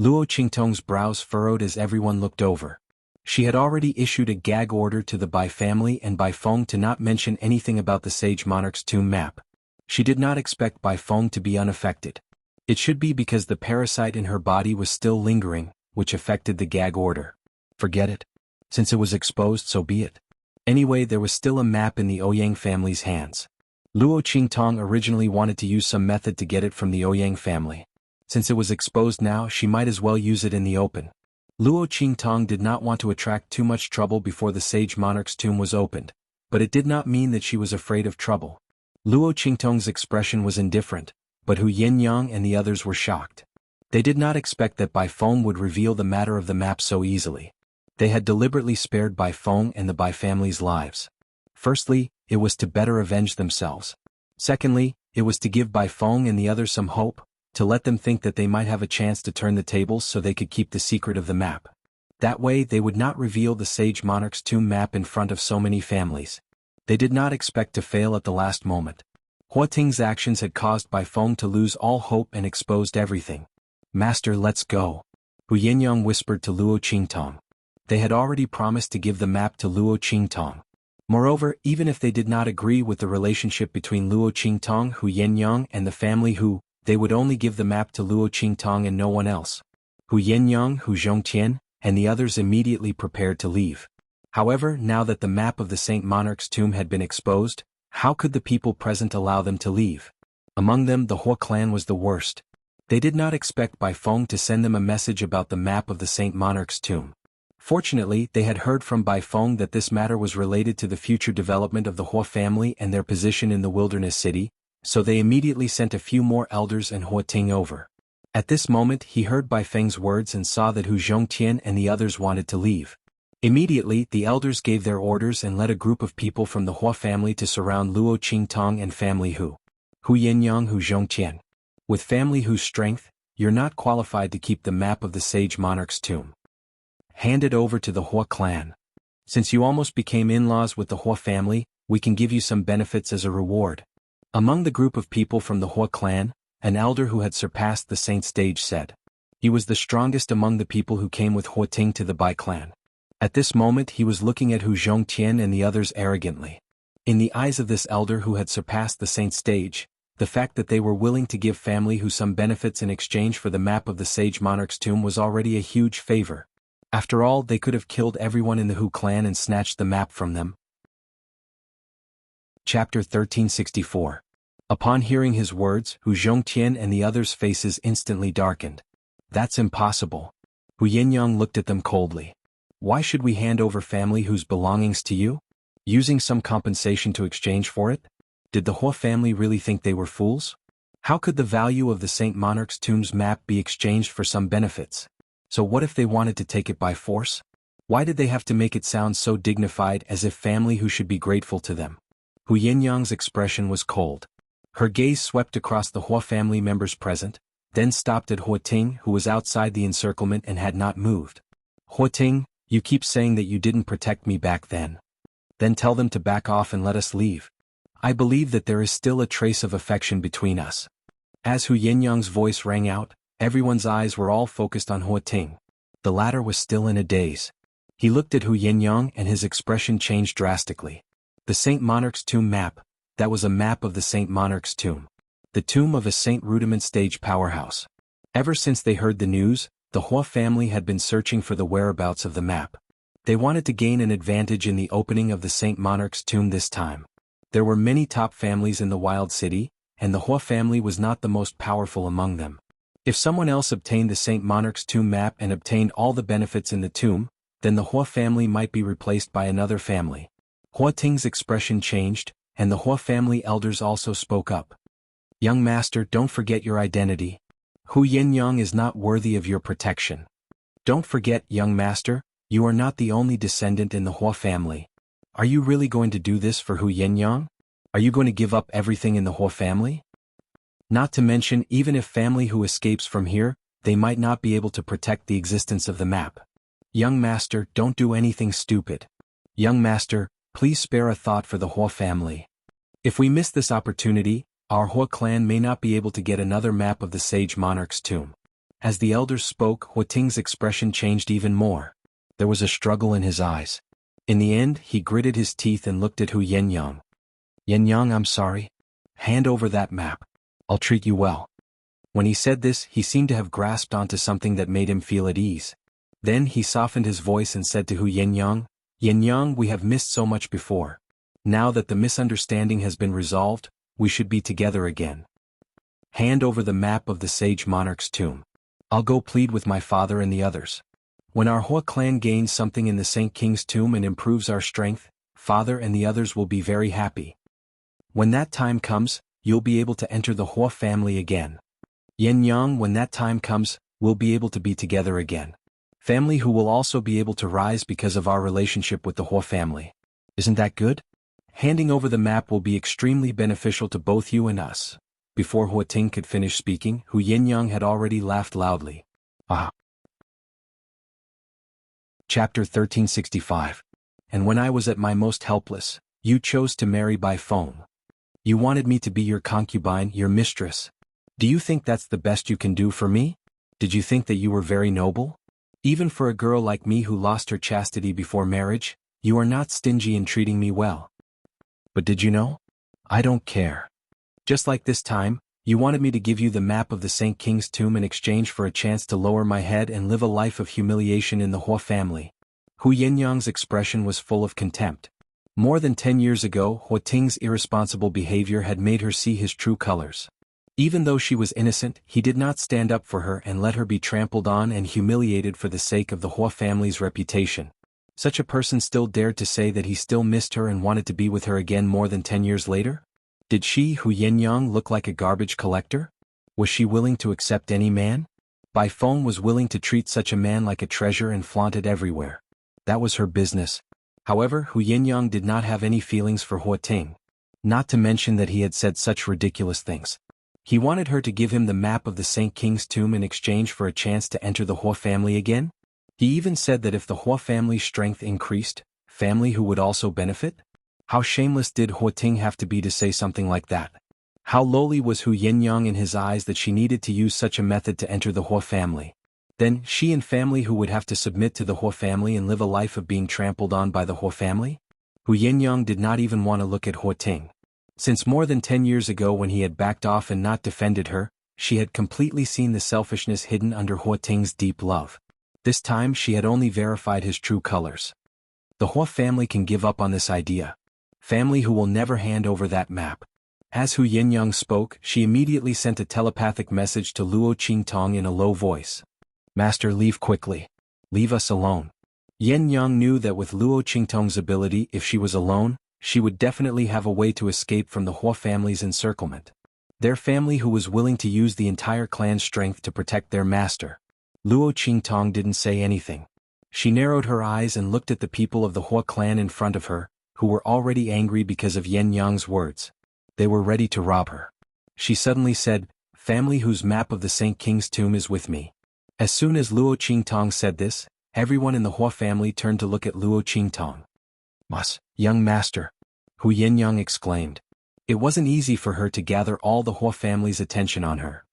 Luo Qingtong's brows furrowed as everyone looked over. She had already issued a gag order to the Bai family and Bai Feng to not mention anything about the sage monarch's tomb map. She did not expect Bai Feng to be unaffected. It should be because the parasite in her body was still lingering, which affected the gag order. Forget it. Since it was exposed, so be it. Anyway, there was still a map in the Ouyang family's hands. Luo Qingtong originally wanted to use some method to get it from the Ouyang family. Since it was exposed now, she might as well use it in the open. Luo Qingtong did not want to attract too much trouble before the sage monarch's tomb was opened, but it did not mean that she was afraid of trouble. Luo Qingtong's expression was indifferent, but Hu Yen Yang and the others were shocked. They did not expect that Bai Feng would reveal the matter of the map so easily. They had deliberately spared Bai Feng and the Bai family's lives. Firstly, it was to better avenge themselves. Secondly, it was to give Bai Feng and the others some hope, to let them think that they might have a chance to turn the tables so they could keep the secret of the map. That way they would not reveal the sage monarch's tomb map in front of so many families. They did not expect to fail at the last moment. Hua Ting's actions had caused Bai Feng to lose all hope and exposed everything. "Master, let's go," Hu Yinyang whispered to Luo Qingtong. They had already promised to give the map to Luo Qingtong. Moreover, even if they did not agree with the relationship between Luo Qingtong, Hu Yinyang and the family Hu, they would only give the map to Luo Qingtong and no one else. Hu Yinyang, Hu Zhongtian, and the others immediately prepared to leave. However, now that the map of the Saint Monarch's tomb had been exposed, how could the people present allow them to leave? Among them the Hua clan was the worst. They did not expect Bai Feng to send them a message about the map of the Saint Monarch's tomb. Fortunately, they had heard from Bai Feng that this matter was related to the future development of the Hua family and their position in the wilderness city, so they immediately sent a few more elders and Hua Ting over. At this moment he heard Bai Feng's words and saw that Hu Zhongtian and the others wanted to leave. Immediately the elders gave their orders and led a group of people from the Hua family to surround Luo Qingtong and family Hu. Hu Yinyang, Hu Zhongtian. With family Hu's strength, you're not qualified to keep the map of the sage monarch's tomb. Hand it over to the Hua clan. Since you almost became in-laws with the Hua family, we can give you some benefits as a reward. Among the group of people from the Hua clan, an elder who had surpassed the saint stage said. He was the strongest among the people who came with Hua Ting to the Bai clan. At this moment he was looking at Hu Zhongtian and the others arrogantly. In the eyes of this elder who had surpassed the saint stage, the fact that they were willing to give family Hu some benefits in exchange for the map of the sage monarch's tomb was already a huge favor. After all, they could have killed everyone in the Hu clan and snatched the map from them. Chapter 1364. Upon hearing his words, Hu Zhongtian and the others' faces instantly darkened. That's impossible. Hu Yinyang looked at them coldly. Why should we hand over family Hu's belongings to you? Using some compensation to exchange for it? Did the Hua family really think they were fools? How could the value of the Saint Monarch's tomb's map be exchanged for some benefits? So what if they wanted to take it by force? Why did they have to make it sound so dignified as if family Hu should be grateful to them? Hu Yinyang's expression was cold. Her gaze swept across the Hua family members present, then stopped at Hua Ting, who was outside the encirclement and had not moved. Hua Ting, you keep saying that you didn't protect me back then. Then tell them to back off and let us leave. I believe that there is still a trace of affection between us. As Hu Yinyang's voice rang out, everyone's eyes were all focused on Hua Ting. The latter was still in a daze. He looked at Hu Yinyang and his expression changed drastically. The Saint Monarch's tomb map, that was a map of the Saint Monarch's tomb. The tomb of a Saint Rudiment stage powerhouse. Ever since they heard the news, the Hua family had been searching for the whereabouts of the map. They wanted to gain an advantage in the opening of the Saint Monarch's tomb this time. There were many top families in the wild city, and the Hua family was not the most powerful among them. If someone else obtained the Saint Monarch's tomb map and obtained all the benefits in the tomb, then the Hua family might be replaced by another family. Hua Ting's expression changed, and the Hua family elders also spoke up. Young master, don't forget your identity. Hu Yinyang is not worthy of your protection. Don't forget, young master, you are not the only descendant in the Hua family. Are you really going to do this for Hu Yinyang? Are you going to give up everything in the Hua family? Not to mention, even if family Hu escapes from here, they might not be able to protect the existence of the map. Young master, don't do anything stupid. Young master, please spare a thought for the Hua family. If we miss this opportunity, our Hua clan may not be able to get another map of the sage monarch's tomb. As the elders spoke, Hua Ting's expression changed even more. There was a struggle in his eyes. In the end, he gritted his teeth and looked at Hu Yinyang. Yinyang, I'm sorry. Hand over that map. I'll treat you well. When he said this, he seemed to have grasped onto something that made him feel at ease. Then he softened his voice and said to Hu Yinyang, Yinyang, we have missed so much before. Now that the misunderstanding has been resolved, we should be together again. Hand over the map of the sage monarch's tomb. I'll go plead with my father and the others. When our Hua clan gains something in the Saint King's tomb and improves our strength, father and the others will be very happy. When that time comes, you'll be able to enter the Hua family again. Yinyang, when that time comes, we'll be able to be together again. Family Hu will also be able to rise because of our relationship with the Hua family. Isn't that good? Handing over the map will be extremely beneficial to both you and us. Before Huating could finish speaking, Hu Yinyang had already laughed loudly. Ah. Chapter 1365. And when I was at my most helpless, you chose to marry by phone. You wanted me to be your concubine, your mistress. Do you think that's the best you can do for me? Did you think that you were very noble? Even for a girl like me who lost her chastity before marriage, you are not stingy in treating me well. But did you know? I don't care. Just like this time, you wanted me to give you the map of the Saint King's tomb in exchange for a chance to lower my head and live a life of humiliation in the Hua family. Hu Yinyang's expression was full of contempt. More than 10 years ago, Huating's irresponsible behavior had made her see his true colors. Even though she was innocent, he did not stand up for her and let her be trampled on and humiliated for the sake of the Hua family's reputation. Such a person still dared to say that he still missed her and wanted to be with her again more than 10 years later? Did she, Hu Yinyang, look like a garbage collector? Was she willing to accept any man? Bai Feng was willing to treat such a man like a treasure and flaunt it everywhere. That was her business. However, Hu Yinyang did not have any feelings for Huating. Not to mention that he had said such ridiculous things. He wanted her to give him the map of the Saint King's tomb in exchange for a chance to enter the Hua family again? He even said that if the Hua family's strength increased, family who would also benefit? How shameless did Huating have to be to say something like that? How lowly was Hu Yinyang in his eyes that she needed to use such a method to enter the Hua family? Then, she and family who would have to submit to the Hua family and live a life of being trampled on by the Hua family? Hu Yinyang did not even want to look at Huating. Since more than 10 years ago when he had backed off and not defended her, she had completely seen the selfishness hidden under Huating's deep love. This time she had only verified his true colors. The Hua family can give up on this idea. Family who will never hand over that map. As Hu Yinyang spoke, she immediately sent a telepathic message to Luo Qingtong in a low voice. Master, leave quickly. Leave us alone. Yinyang knew that with Luo Qingtong's ability, if she was alone, she would definitely have a way to escape from the Hua family's encirclement. Their family who was willing to use the entire clan's strength to protect their master. Luo Qingtong didn't say anything. She narrowed her eyes and looked at the people of the Hua clan in front of her, who were already angry because of Yinyang's words. They were ready to rob her. She suddenly said, "Family whose map of the Saint King's tomb is with me." As soon as Luo Qingtong said this, everyone in the Hua family turned to look at Luo Qingtong. Young master," Hu Yinyang exclaimed. It wasn't easy for her to gather all the Hua family's attention on her.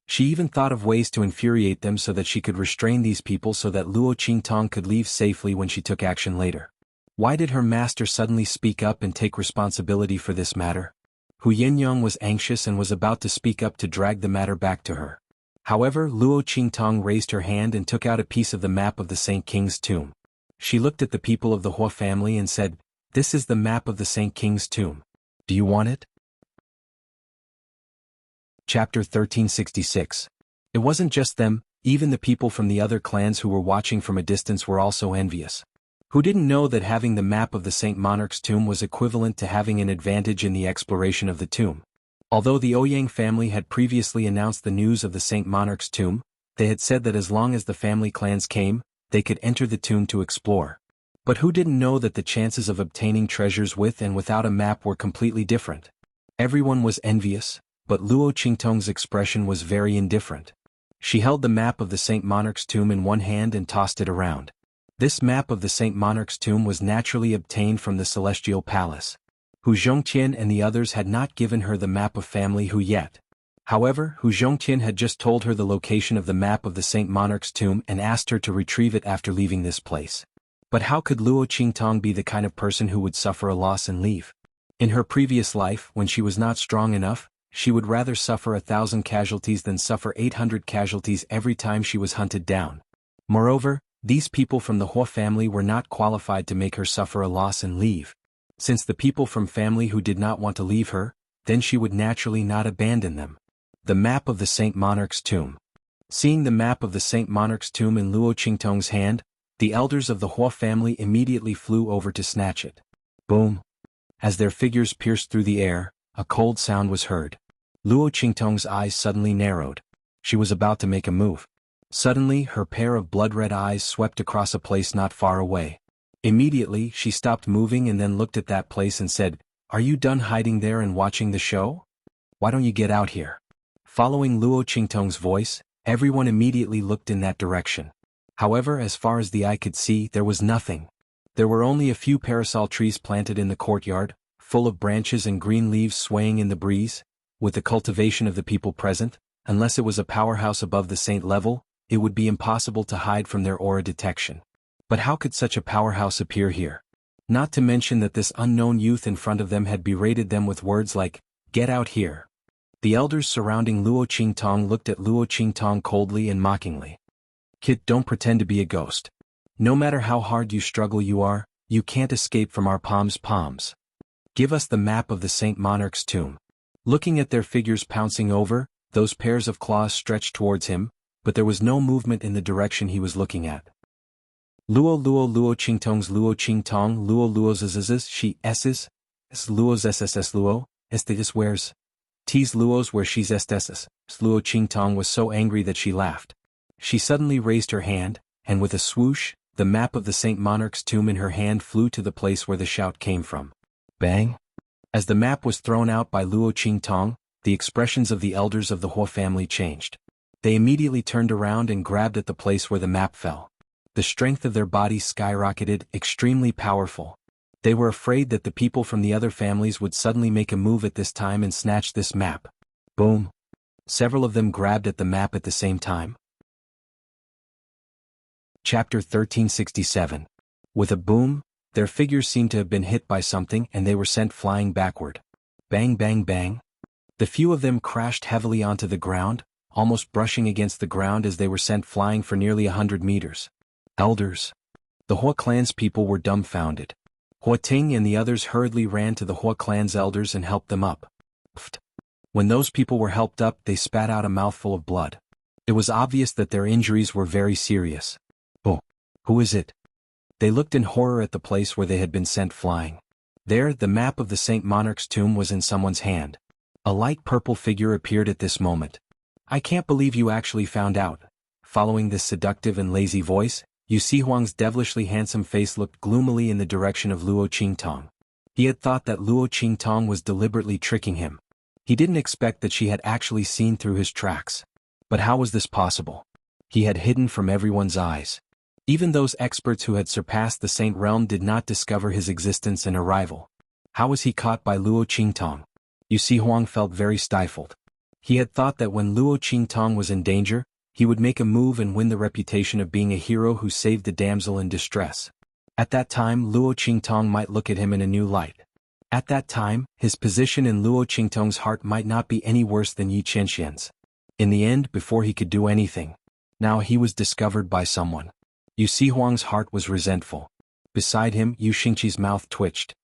She even thought of ways to infuriate them so that she could restrain these people so that Luo Qingtong could leave safely when she took action later. Why did her master suddenly speak up and take responsibility for this matter? Hu Yinyang was anxious and was about to speak up to drag the matter back to her. However, Luo Qingtong raised her hand and took out a piece of the map of the Saint King's tomb. She looked at the people of the Hua family and said, "This is the map of the Saint King's tomb. Do you want it?" Chapter 1366. It wasn't just them, even the people from the other clans who were watching from a distance were also envious. Who didn't know that having the map of the Saint Monarch's tomb was equivalent to having an advantage in the exploration of the tomb? Although the Ouyang family had previously announced the news of the Saint Monarch's tomb, they had said that as long as the family clans came, they could enter the tomb to explore. But who didn't know that the chances of obtaining treasures with and without a map were completely different? Everyone was envious, but Luo Qingtong's expression was very indifferent. She held the map of the Saint Monarch's tomb in one hand and tossed it around. This map of the Saint Monarch's tomb was naturally obtained from the Celestial Palace. Hu Zhongtian and the others had not given her the map of family Hu yet. However, Hu Zhongtian had just told her the location of the map of the Saint Monarch's tomb and asked her to retrieve it after leaving this place. But how could Luo Qingtong be the kind of person who would suffer a loss and leave? In her previous life, when she was not strong enough, she would rather suffer 1,000 casualties than suffer 800 casualties every time she was hunted down. Moreover, these people from the Hua family were not qualified to make her suffer a loss and leave. Since the people from family who did not want to leave her, then she would naturally not abandon them. The map of the Saint Monarch's tomb. Seeing the map of the Saint Monarch's tomb in Luo Qingtong's hand, the elders of the Hua family immediately flew over to snatch it. Boom! As their figures pierced through the air, a cold sound was heard. Luo Qingtong's eyes suddenly narrowed. She was about to make a move. Suddenly, her pair of blood-red eyes swept across a place not far away. Immediately, she stopped moving and then looked at that place and said, "Are you done hiding there and watching the show? Why don't you get out here?" Following Luo Qingtong's voice, everyone immediately looked in that direction. However, as far as the eye could see, there was nothing. There were only a few parasol trees planted in the courtyard, full of branches and green leaves swaying in the breeze. With the cultivation of the people present, unless it was a powerhouse above the saint level, it would be impossible to hide from their aura detection. But how could such a powerhouse appear here? Not to mention that this unknown youth in front of them had berated them with words like, "Get out here." The elders surrounding Luo Qingtong looked at Luo Qingtong coldly and mockingly. "Kid, don't pretend to be a ghost. No matter how hard you struggle you can't escape from our palms. Give us the map of the Saint Monarch's tomb." Looking at their figures pouncing over, those pairs of claws stretched towards him, but there was no movement in the direction he was looking at. Luo Qingtong's Luo Qingtong Luo Luoz's she s's Luo's sss Luo estes where's T's Luo's where she's estes. Luo Qingtong was so angry that she laughed. She suddenly raised her hand, and with a swoosh, the map of the Saint Monarch's tomb in her hand flew to the place where the shout came from. Bang! As the map was thrown out by Luo Qingtong, the expressions of the elders of the Hua family changed. They immediately turned around and grabbed at the place where the map fell. The strength of their bodies skyrocketed, extremely powerful. They were afraid that the people from the other families would suddenly make a move at this time and snatch this map. Boom! Several of them grabbed at the map at the same time. Chapter 1367. With a boom, their figures seemed to have been hit by something and they were sent flying backward. Bang bang bang. The few of them crashed heavily onto the ground, almost brushing against the ground as they were sent flying for nearly 100 meters. Elders. The Hua clan's people were dumbfounded. Hua Ting and the others hurriedly ran to the Hua clan's elders and helped them up. Pfft. When those people were helped up, they spat out a mouthful of blood. It was obvious that their injuries were very serious. Oh, who is it? They looked in horror at the place where they had been sent flying. There, the map of the Saint Monarch's tomb was in someone's hand. A light purple figure appeared at this moment. "I can't believe you actually found out." Following this seductive and lazy voice, Xuanhuan's devilishly handsome face looked gloomily in the direction of Luo Qingtong. He had thought that Luo Qingtong was deliberately tricking him. He didn't expect that she had actually seen through his tracks. But how was this possible? He had hidden from everyone's eyes. Even those experts who had surpassed the Saint Realm did not discover his existence and arrival. How was he caught by Luo Qingtong? Xuanhuan felt very stifled. He had thought that when Luo Qingtong was in danger, he would make a move and win the reputation of being a hero who saved the damsel in distress. At that time, Luo Qingtong might look at him in a new light. At that time, his position in Luo Qingtong's heart might not be any worse than Yi Qianxian's. In the end, before he could do anything, now he was discovered by someone. Xuanhuan's heart was resentful. Beside him, Yu Xingqi's mouth twitched.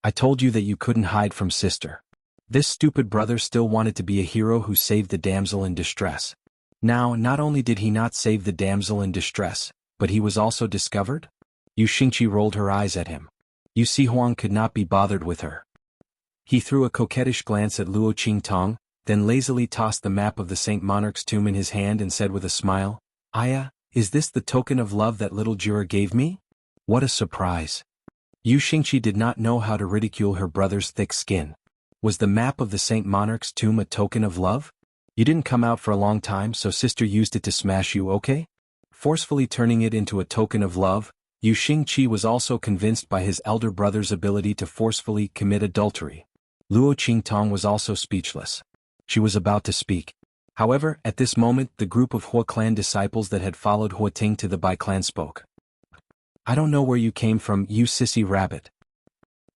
"I told you that you couldn't hide from sister." This stupid brother still wanted to be a hero who saved the damsel in distress. Now, not only did he not save the damsel in distress, but he was also discovered? Yu Xingqi rolled her eyes at him. Xuanhuan could not be bothered with her. He threw a coquettish glance at Luo Qingtong, then lazily tossed the map of the Saint Monarch's tomb in his hand and said with a smile, "Aya, is this the token of love that little Jura gave me?" What a surprise. Yu Xingqi did not know how to ridicule her brother's thick skin. Was the map of the Saint Monarch's tomb a token of love? "You didn't come out for a long time, so sister used it to smash you, okay?" Forcefully turning it into a token of love, Yu Xingqi was also convinced by his elder brother's ability to forcefully commit adultery. Luo Qingtong was also speechless. She was about to speak. However, at this moment, the group of Hua clan disciples that had followed Hua Ting to the Bai clan spoke. "I don't know where you came from, you sissy rabbit.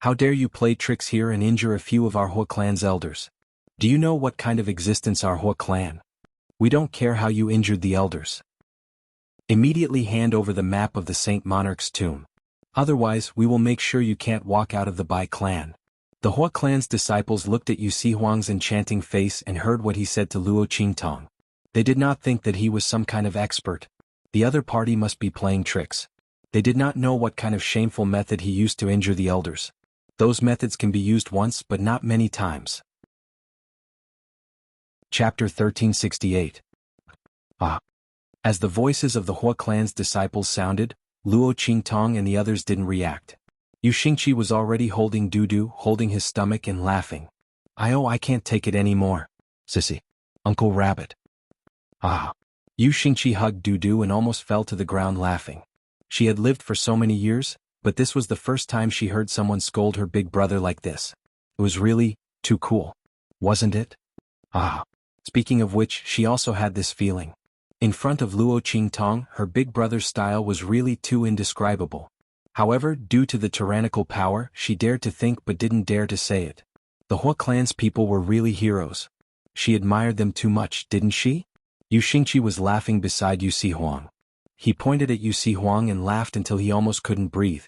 How dare you play tricks here and injure a few of our Hua clan's elders? Do you know what kind of existence our Hua clan? We don't care how you injured the elders. Immediately hand over the map of the Saint Monarch's tomb. Otherwise, we will make sure you can't walk out of the Bai clan." The Hua clan's disciples looked at Xuanhuan's enchanting face and heard what he said to Luo Qingtong. They did not think that he was some kind of expert. The other party must be playing tricks. They did not know what kind of shameful method he used to injure the elders. Those methods can be used once but not many times. Chapter 1368. As the voices of the Hua clan's disciples sounded, Luo Qingtong and the others didn't react. Yu Xingqi was already holding Dudu, holding his stomach and laughing. I can't take it anymore. Sissy. Uncle Rabbit. Ah. Yu Xingqi hugged Dudu and almost fell to the ground laughing. She had lived for so many years, but this was the first time she heard someone scold her big brother like this. It was really too cool. Wasn't it? Ah. Speaking of which, she also had this feeling. In front of Luo Qingtong, her big brother's style was really too indescribable. However, due to the tyrannical power, she dared to think but didn't dare to say it. The Hua clan's people were really heroes. She admired them too much, didn't she? Yu Xingqi was laughing beside Yu Xihuang. He pointed at Yu Xihuang and laughed until he almost couldn't breathe.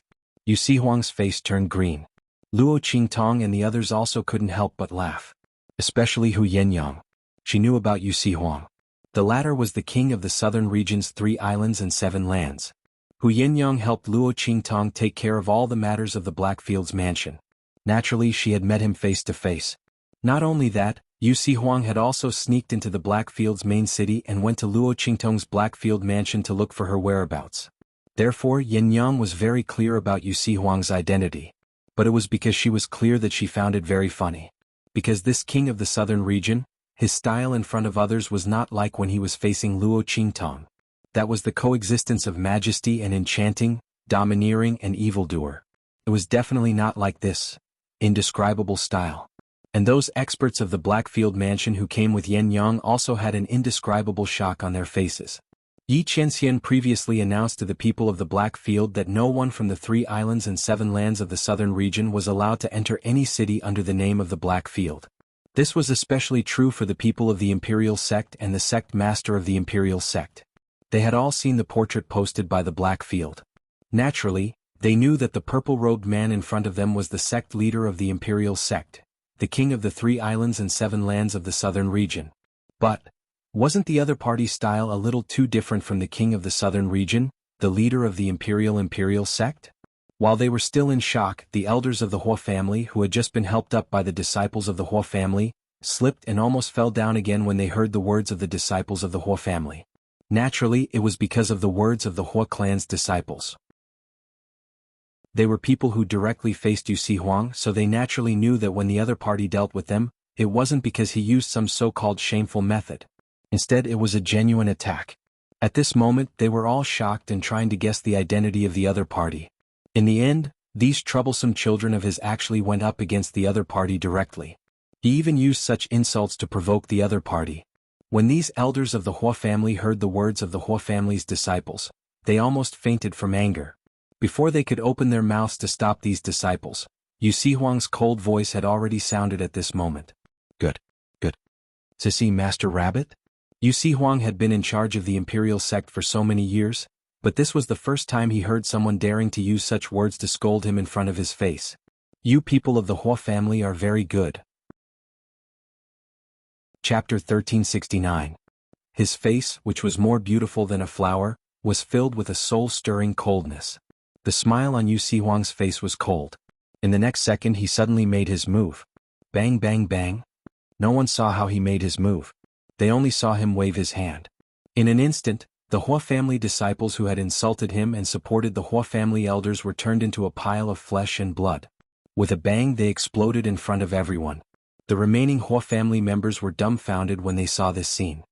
Yu Xihuang's face turned green. Luo Qingtong and the others also couldn't help but laugh. Especially Hu Yenyang. She knew about Yu Xihuang. The latter was the king of the southern region's 3 islands and 7 lands. Hu Yenyang helped Luo Qingtong take care of all the matters of the Blackfields mansion. Naturally, she had met him face to face. Not only that, Yu Xihuang had also sneaked into the Blackfields main city and went to Luo Qingtong's Blackfield mansion to look for her whereabouts. Therefore, Yenyang was very clear about Yu Xihuang's identity. But it was because she was clear that she found it very funny. Because this king of the southern region, his style in front of others was not like when he was facing Luo Qingtong. That was the coexistence of majesty and enchanting, domineering and evildoer. It was definitely not like this indescribable style. And those experts of the Blackfield mansion who came with Yenyang also had an indescribable shock on their faces. Yi Qianxian previously announced to the people of the Blackfield that no one from the 3 islands and 7 lands of the southern region was allowed to enter any city under the name of the Blackfield. This was especially true for the people of the Imperial sect and the sect master of the Imperial sect. They had all seen the portrait posted by the Blackfield. Naturally, they knew that the purple-robed man in front of them was the sect leader of the Imperial sect, the king of the 3 islands and 7 lands of the southern region. But, wasn't the other party's style a little too different from the king of the southern region, the leader of the Imperial sect? While they were still in shock, the elders of the Hua family who had just been helped up by the disciples of the Hua family, slipped and almost fell down again when they heard the words of the disciples of the Hua family. Naturally, it was because of the words of the Hua clan's disciples. They were people who directly faced Yu Xihuang, so they naturally knew that when the other party dealt with them, it wasn't because he used some so-called shameful method. Instead, it was a genuine attack. At this moment, they were all shocked and trying to guess the identity of the other party. In the end, these troublesome children of his actually went up against the other party directly. He even used such insults to provoke the other party. When these elders of the Hua family heard the words of the Hua family's disciples, they almost fainted from anger. Before they could open their mouths to stop these disciples, Yu Xihuang's cold voice had already sounded at this moment. Good. Sissy Master Rabbit? Yu Xihuang had been in charge of the Imperial sect for so many years, but this was the first time he heard someone daring to use such words to scold him in front of his face. You people of the Hua family are very good. Chapter 1369. His face, which was more beautiful than a flower, was filled with a soul-stirring coldness. The smile on Yu Xihuang's face was cold. In the next second he suddenly made his move. Bang bang bang. No one saw how he made his move. They only saw him wave his hand. In an instant, the Hua family disciples who had insulted him and supported the Hua family elders were turned into a pile of flesh and blood. With a bang they exploded in front of everyone. The remaining Hua family members were dumbfounded when they saw this scene.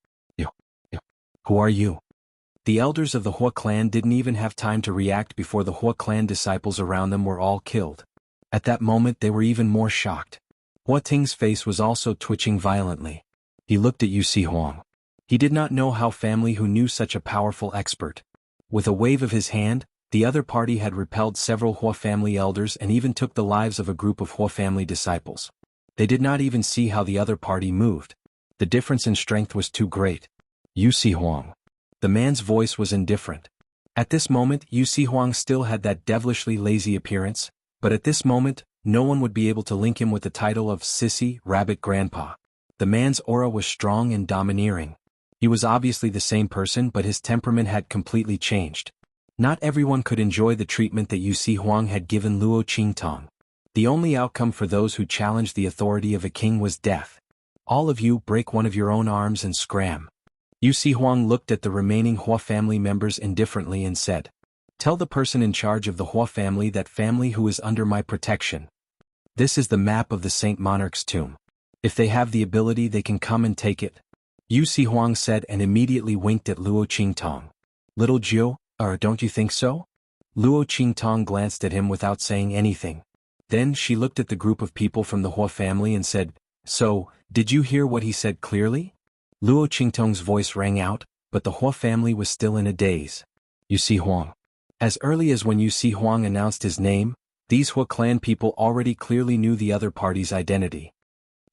Who are you? The elders of the Hua clan didn't even have time to react before the Hua clan disciples around them were all killed. At that moment they were even more shocked. Hua Ting's face was also twitching violently. He looked at Yu Xihuang. He did not know how family who knew such a powerful expert. With a wave of his hand, the other party had repelled several Hua family elders and even took the lives of a group of Hua family disciples. They did not even see how the other party moved. The difference in strength was too great. Yu Xihuang. The man's voice was indifferent. At this moment, Yu Xihuang still had that devilishly lazy appearance, but at this moment, no one would be able to link him with the title of Sissy Rabbit Grandpa. The man's aura was strong and domineering. He was obviously the same person, but his temperament had completely changed. Not everyone could enjoy the treatment that Yu Xihuang had given Luo Qingtong. The only outcome for those who challenged the authority of a king was death. All of you break one of your own arms and scram. Yu Xihuang looked at the remaining Hua family members indifferently and said, Tell the person in charge of the Hua family that family who is under my protection. This is the map of the Saint Monarch's tomb. If they have the ability they can come and take it. Xuanhuan said and immediately winked at Luo Qingtong. Little Jiu, don't you think so? Luo Qingtong glanced at him without saying anything. Then she looked at the group of people from the Hua family and said, So, did you hear what he said clearly? Luo Qingtong's voice rang out, but the Hua family was still in a daze. Xuanhuan. As early as when Xuanhuan announced his name, these Hua clan people already clearly knew the other party's identity.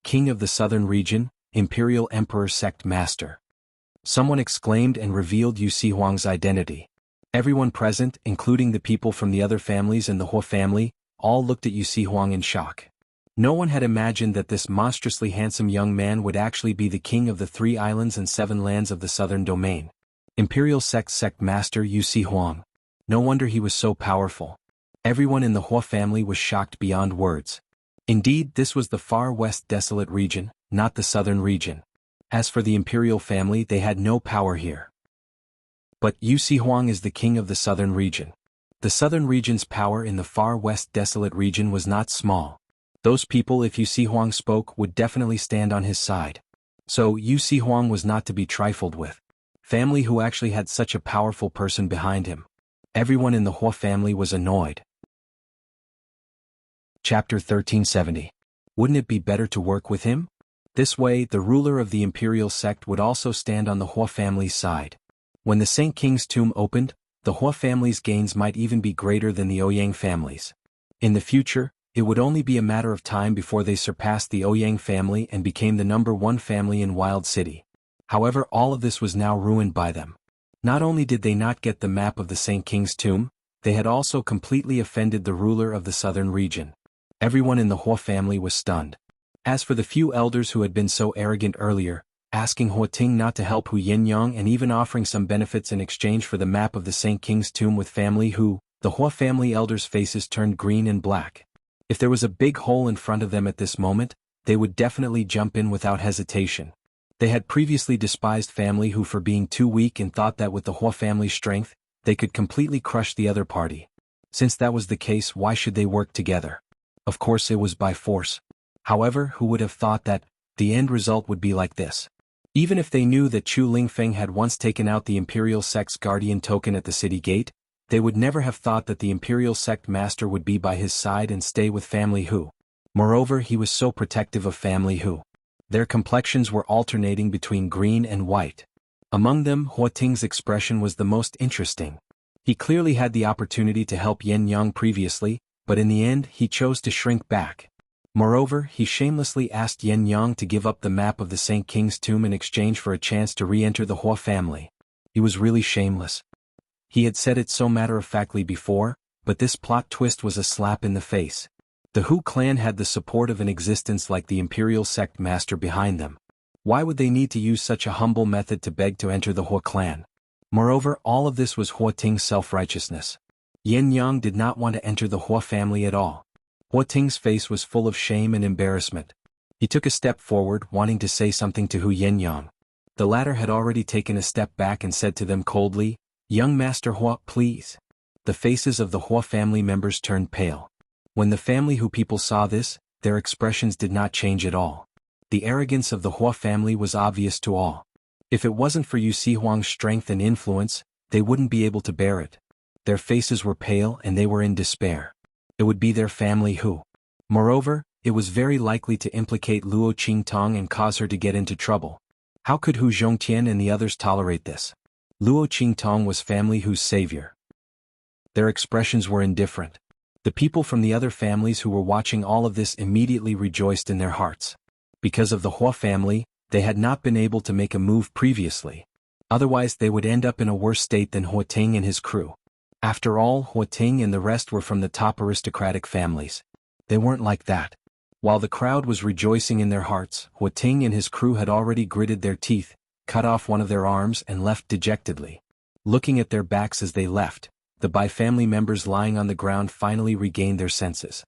King of the Southern Region, Imperial Emperor Sect Master. Someone exclaimed and revealed Xuanhuan's identity. Everyone present, including the people from the other families and the Hua family, all looked at Xuanhuan in shock. No one had imagined that this monstrously handsome young man would actually be the king of the 3 islands and 7 lands of the Southern Domain. Imperial Sect Master Xuanhuan. No wonder he was so powerful. Everyone in the Hua family was shocked beyond words. Indeed, this was the far west desolate region, not the southern region. As for the imperial family, they had no power here. But Xuanhuan is the king of the southern region. The southern region's power in the far west desolate region was not small. Those people, if Xuanhuan spoke, would definitely stand on his side. So Xuanhuan was not to be trifled with. Family who actually had such a powerful person behind him. Everyone in the Hua family was annoyed. Chapter 1370. Wouldn't it be better to work with him? This way, the ruler of the imperial sect would also stand on the Hua family's side. When the Saint King's tomb opened, the Hua family's gains might even be greater than the Ouyang family's. In the future, it would only be a matter of time before they surpassed the Ouyang family and became the #1 family in Wild City. However, all of this was now ruined by them. Not only did they not get the map of the Saint King's tomb, they had also completely offended the ruler of the southern region. Everyone in the Hua family was stunned. As for the few elders who had been so arrogant earlier, asking Huating not to help Hu Yinyang and even offering some benefits in exchange for the map of the Saint King's tomb with family who, the Hua family elders' faces turned green and black. If there was a big hole in front of them at this moment, they would definitely jump in without hesitation. They had previously despised family who for being too weak and thought that with the Hua family's strength, they could completely crush the other party. Since that was the case, why should they work together? Of course it was by force. However, who would have thought that the end result would be like this? Even if they knew that Chu Lingfeng had once taken out the Imperial Sect's guardian token at the city gate, they would never have thought that the Imperial Sect Master would be by his side and stay with family Hu. Moreover, he was so protective of family Hu. Their complexions were alternating between green and white. Among them, Huating's expression was the most interesting. He clearly had the opportunity to help Yen Yang previously, but in the end he chose to shrink back. Moreover, he shamelessly asked Yen Yang to give up the map of the Saint King's tomb in exchange for a chance to re-enter the Hua family. He was really shameless. He had said it so matter-of-factly before, but this plot twist was a slap in the face. The Hu clan had the support of an existence like the Imperial Sect Master behind them. Why would they need to use such a humble method to beg to enter the Hua clan? Moreover, all of this was Huating's self-righteousness. Yen Yang did not want to enter the Hua family at all. Huating's face was full of shame and embarrassment. He took a step forward, wanting to say something to Hu Yinyang. The latter had already taken a step back and said to them coldly, "Young Master Hua, please." The faces of the Hua family members turned pale. When the family Hu people saw this, their expressions did not change at all. The arrogance of the Hua family was obvious to all. If it wasn't for Xuanhuang's strength and influence, they wouldn't be able to bear it. Their faces were pale and they were in despair. It would be their family Hu. Moreover, it was very likely to implicate Luo Qingtong and cause her to get into trouble. How could Hu Zhongtian and the others tolerate this? Luo Qingtong was family Hu's savior. Their expressions were indifferent. The people from the other families who were watching all of this immediately rejoiced in their hearts. Because of the Hua family, they had not been able to make a move previously. Otherwise they would end up in a worse state than Huating and his crew. After all, Huating and the rest were from the top aristocratic families. They weren't like that. While the crowd was rejoicing in their hearts, Huating and his crew had already gritted their teeth, cut off one of their arms and left dejectedly. Looking at their backs as they left, the Bai family members lying on the ground finally regained their senses.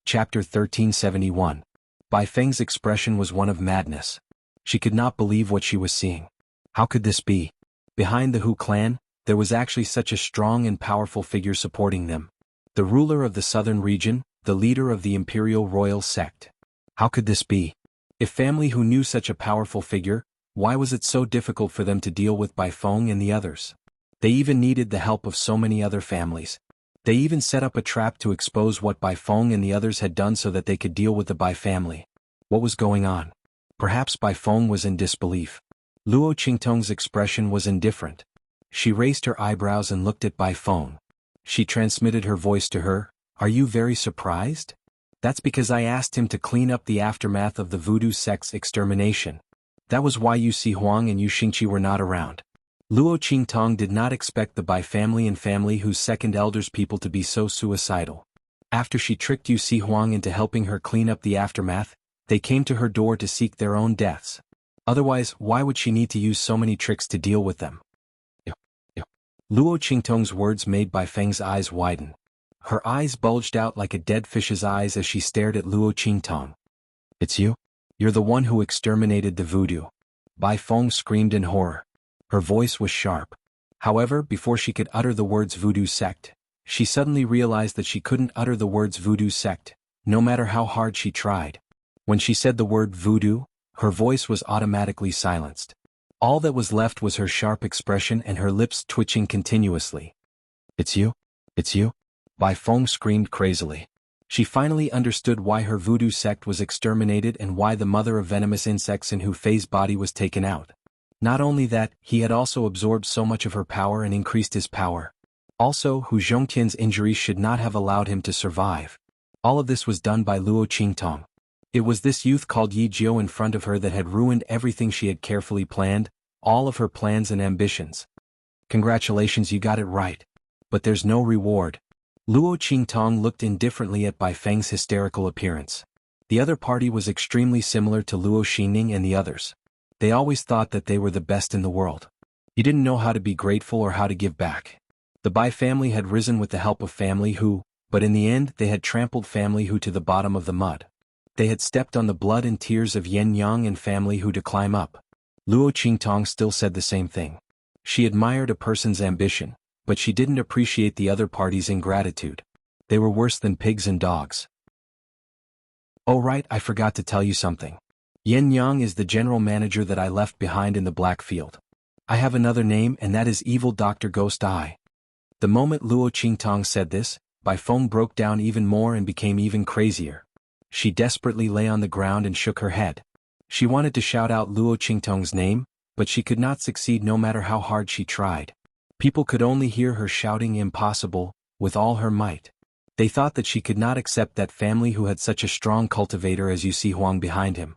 Chapter 1371. Bai Feng's expression was one of madness. She could not believe what she was seeing. How could this be? Behind the Hu clan, there was actually such a strong and powerful figure supporting them. The ruler of the southern region, the leader of the imperial royal sect. How could this be? If family who knew such a powerful figure, why was it so difficult for them to deal with Bai Feng and the others? They even needed the help of so many other families. They even set up a trap to expose what Bai Feng and the others had done so that they could deal with the Bai family. What was going on? Perhaps Bai Feng was in disbelief. Luo Qingtong's expression was indifferent. She raised her eyebrows and looked at Bai Feng. She transmitted her voice to her. Are you very surprised? That's because I asked him to clean up the aftermath of the voodoo sect's extermination. That was why Yu Huang and Yu Xingqi were not around. Luo Qingtong did not expect the Bai family and family whose second elders people to be so suicidal. After she tricked Yu Huang into helping her clean up the aftermath, they came to her door to seek their own deaths. Otherwise, why would she need to use so many tricks to deal with them? Luo Qingtong's words made Bai Feng's eyes widen. Her eyes bulged out like a dead fish's eyes as she stared at Luo Qingtong. It's you? You're the one who exterminated the voodoo. Bai Feng screamed in horror. Her voice was sharp. However, before she could utter the words voodoo sect, she suddenly realized that she couldn't utter the words voodoo sect, no matter how hard she tried. When she said the word voodoo, her voice was automatically silenced. All that was left was her sharp expression and her lips twitching continuously. It's you? It's you? Bai Feng screamed crazily. She finally understood why her voodoo sect was exterminated and why the mother of venomous insects in Hu Fei's body was taken out. Not only that, he had also absorbed so much of her power and increased his power. Also, Hu Zhongtian's injuries should not have allowed him to survive. All of this was done by Luo Qingtong. It was this youth called Yi Jiu in front of her that had ruined everything she had carefully planned, all of her plans and ambitions. Congratulations, you got it right. But there's no reward. Luo Qingtong looked indifferently at Bai Feng's hysterical appearance. The other party was extremely similar to Luo Xining and the others. They always thought that they were the best in the world. You didn't know how to be grateful or how to give back. The Bai family had risen with the help of family Hu, but in the end they had trampled family Hu to the bottom of the mud. They had stepped on the blood and tears of Yen Yang and family Hu to climb up. Luo Qingtong still said the same thing. She admired a person's ambition, but she didn't appreciate the other party's ingratitude. They were worse than pigs and dogs. Oh right, I forgot to tell you something. Yen Yang is the general manager that I left behind in the Black Field. I have another name and that is Evil Dr. Ghost Eye. The moment Luo Qingtong said this, Bai Feng broke down even more and became even crazier. She desperately lay on the ground and shook her head. She wanted to shout out Luo Qingtong's name, but she could not succeed no matter how hard she tried. People could only hear her shouting impossible, with all her might. They thought that she could not accept that family who had such a strong cultivator as Xuanhuan behind him.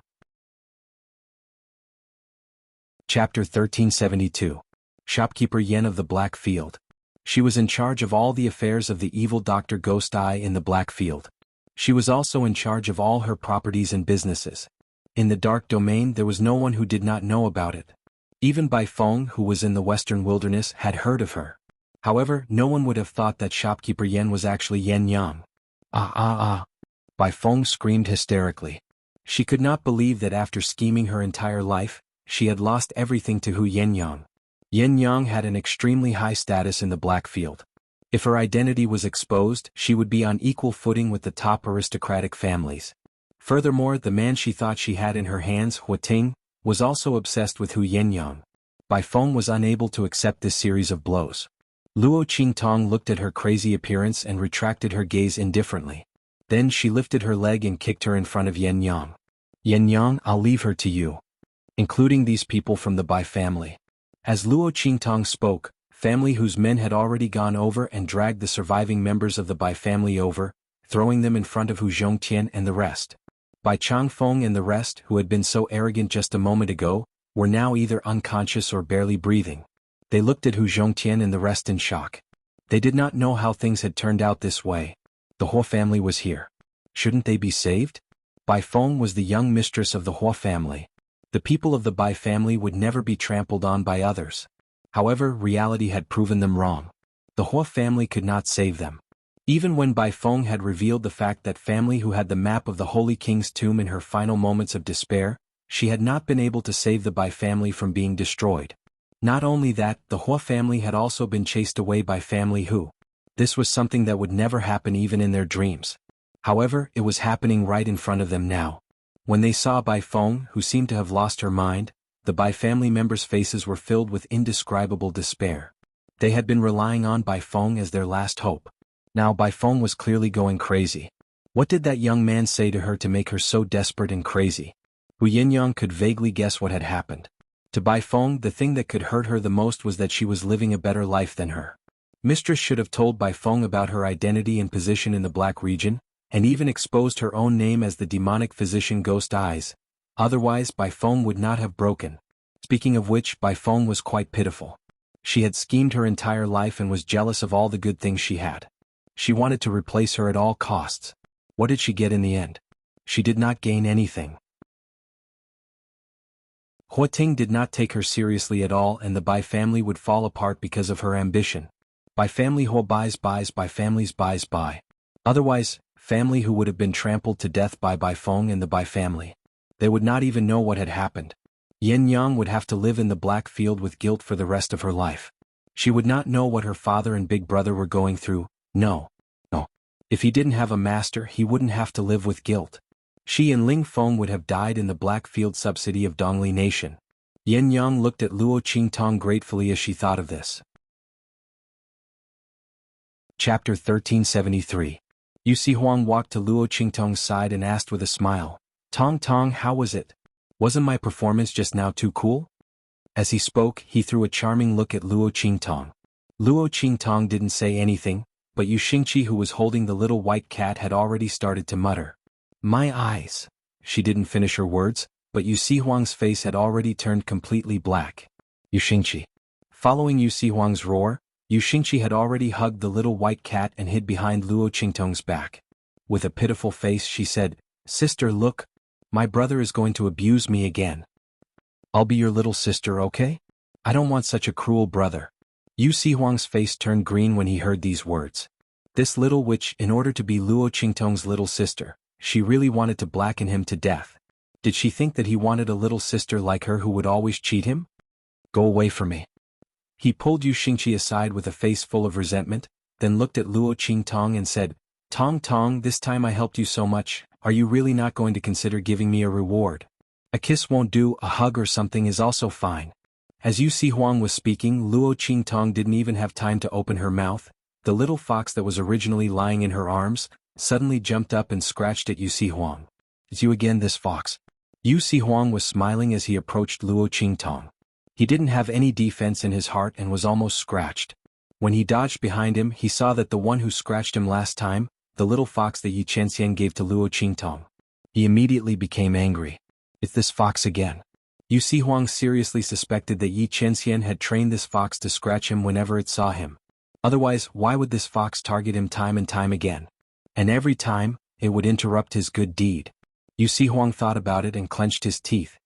Chapter 1372. Shopkeeper Yen of the Black Field. She was in charge of all the affairs of the evil Dr. Ghost Eye in the Black Field. She was also in charge of all her properties and businesses. In the dark domain there was no one who did not know about it. Even Bai Feng, who was in the western wilderness, had heard of her. However, no one would have thought that shopkeeper Yen was actually Yen Yang. Bai Feng screamed hysterically. She could not believe that after scheming her entire life, she had lost everything to Hu Yen Yang. Yen Yang had an extremely high status in the Black Field. If her identity was exposed, she would be on equal footing with the top aristocratic families. Furthermore, the man she thought she had in her hands, Hua Ting, was also obsessed with Hu Yen Yang. Bai Feng was unable to accept this series of blows. Luo Qingtong looked at her crazy appearance and retracted her gaze indifferently. Then she lifted her leg and kicked her in front of Yen Yang. Yen Yang, I'll leave her to you. Including these people from the Bai family. As Luo Qingtong spoke, family whose men had already gone over and dragged the surviving members of the Bai family over, throwing them in front of Hu Zhongtian and the rest. Bai Changfeng and the rest, who had been so arrogant just a moment ago, were now either unconscious or barely breathing. They looked at Hu Zhongtian and the rest in shock. They did not know how things had turned out this way. The Hua family was here. Shouldn't they be saved? Bai Feng was the young mistress of the Hua family. The people of the Bai family would never be trampled on by others. However, reality had proven them wrong. The Hua family could not save them. Even when Bai Feng had revealed the fact that family who had the map of the Holy King's tomb in her final moments of despair, she had not been able to save the Bai family from being destroyed. Not only that, the Hua family had also been chased away by family Hu. This was something that would never happen even in their dreams. However, it was happening right in front of them now. When they saw Bai Feng, who seemed to have lost her mind, the Bai family members' faces were filled with indescribable despair. They had been relying on Bai Feng as their last hope. Now Bai Feng was clearly going crazy. What did that young man say to her to make her so desperate and crazy? Hu Yinyang could vaguely guess what had happened. To Bai Feng, the thing that could hurt her the most was that she was living a better life than her mistress should have told Bai Feng about her identity and position in the Black region, and even exposed her own name as the demonic physician Ghost Eyes. Otherwise, Bai Feng would not have broken. Speaking of which, Bai Feng was quite pitiful. She had schemed her entire life and was jealous of all the good things she had. She wanted to replace her at all costs. What did she get in the end? She did not gain anything. Hua Ting did not take her seriously at all, and the Bai family would fall apart because of her ambition. Bai family Hua buys Bai families buys Bai. Otherwise, family who would have been trampled to death by Bai Feng and the Bai family. They would not even know what had happened. Yin Yang would have to live in the Black Field with guilt for the rest of her life. She would not know what her father and big brother were going through. No. If he didn't have a master, he wouldn't have to live with guilt. She and Ling Feng would have died in the Black Field subsidy of Dongli Nation. Yin Yang looked at Luo Qingtong gratefully as she thought of this. Chapter 1373. Yu Xihuang walked to Luo Qingtong's side and asked with a smile, "Tong Tong, how was it? Wasn't my performance just now too cool?" As he spoke, he threw a charming look at Luo Qingtong. Luo Qingtong didn't say anything, but Yu Xingqi, who was holding the little white cat, had already started to mutter. "My eyes." She didn't finish her words, but Yu Xihuang's face had already turned completely black. Yu Xingqi. Following Yu Xihuang's roar, Yu Xingqi had already hugged the little white cat and hid behind Luo Qingtong's back. With a pitiful face she said, "Sister, look. My brother is going to abuse me again. I'll be your little sister, okay? I don't want such a cruel brother." Yu Xihuang's face turned green when he heard these words. This little witch, in order to be Luo Qingtong's little sister, she really wanted to blacken him to death. Did she think that he wanted a little sister like her who would always cheat him? "Go away from me." He pulled Yu Xingqi aside with a face full of resentment, then looked at Luo Qingtong and said, "Tong Tong, this time I helped you so much, are you really not going to consider giving me a reward? A kiss won't do, a hug or something is also fine." As Yu Xihuang was speaking, Luo Qingtong didn't even have time to open her mouth. The little fox that was originally lying in her arms suddenly jumped up and scratched at Yu Xihuang. "It's you again, this fox." Yu Xihuang was smiling as he approached Luo Qingtong. He didn't have any defense in his heart and was almost scratched. When he dodged behind him, he saw that the one who scratched him last time, the little fox that Yi Chenxian gave to Luo Qingtong. He immediately became angry. "It's this fox again." Yu Xihuang seriously suspected that Yi Chenxian had trained this fox to scratch him whenever it saw him. Otherwise, why would this fox target him time and time again? And every time, it would interrupt his good deed. Yu Xihuang thought about it and clenched his teeth.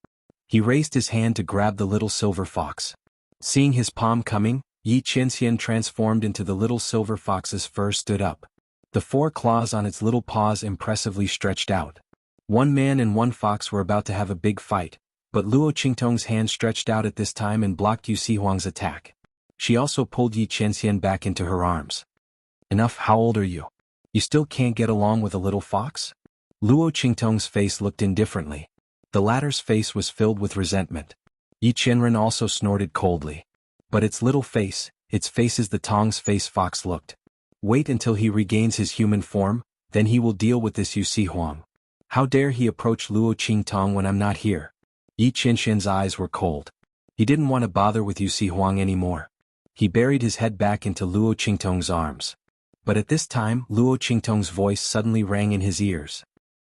He raised his hand to grab the little silver fox. Seeing his palm coming, Yi Chenxian transformed into the little silver fox's fur stood up. The 4 claws on its little paws impressively stretched out. One man and one fox were about to have a big fight, but Luo Qingtong's hand stretched out at this time and blocked Yu Xihuang's attack. She also pulled Yi Chenxian back into her arms. "Enough, how old are you? You still can't get along with a little fox?" Luo Qingtong's face looked indifferently. The latter's face was filled with resentment. Yi Chenren also snorted coldly. "But its little face, its face is the Tong's face," fox looked. "Wait until he regains his human form, then he will deal with this Yu Xihuang. How dare he approach Luo Qingtong when I'm not here?" Yi Chenxian's eyes were cold. He didn't want to bother with Yu Xihuang anymore. He buried his head back into Luo Qingtong's arms. But at this time, Luo Qingtong's voice suddenly rang in his ears.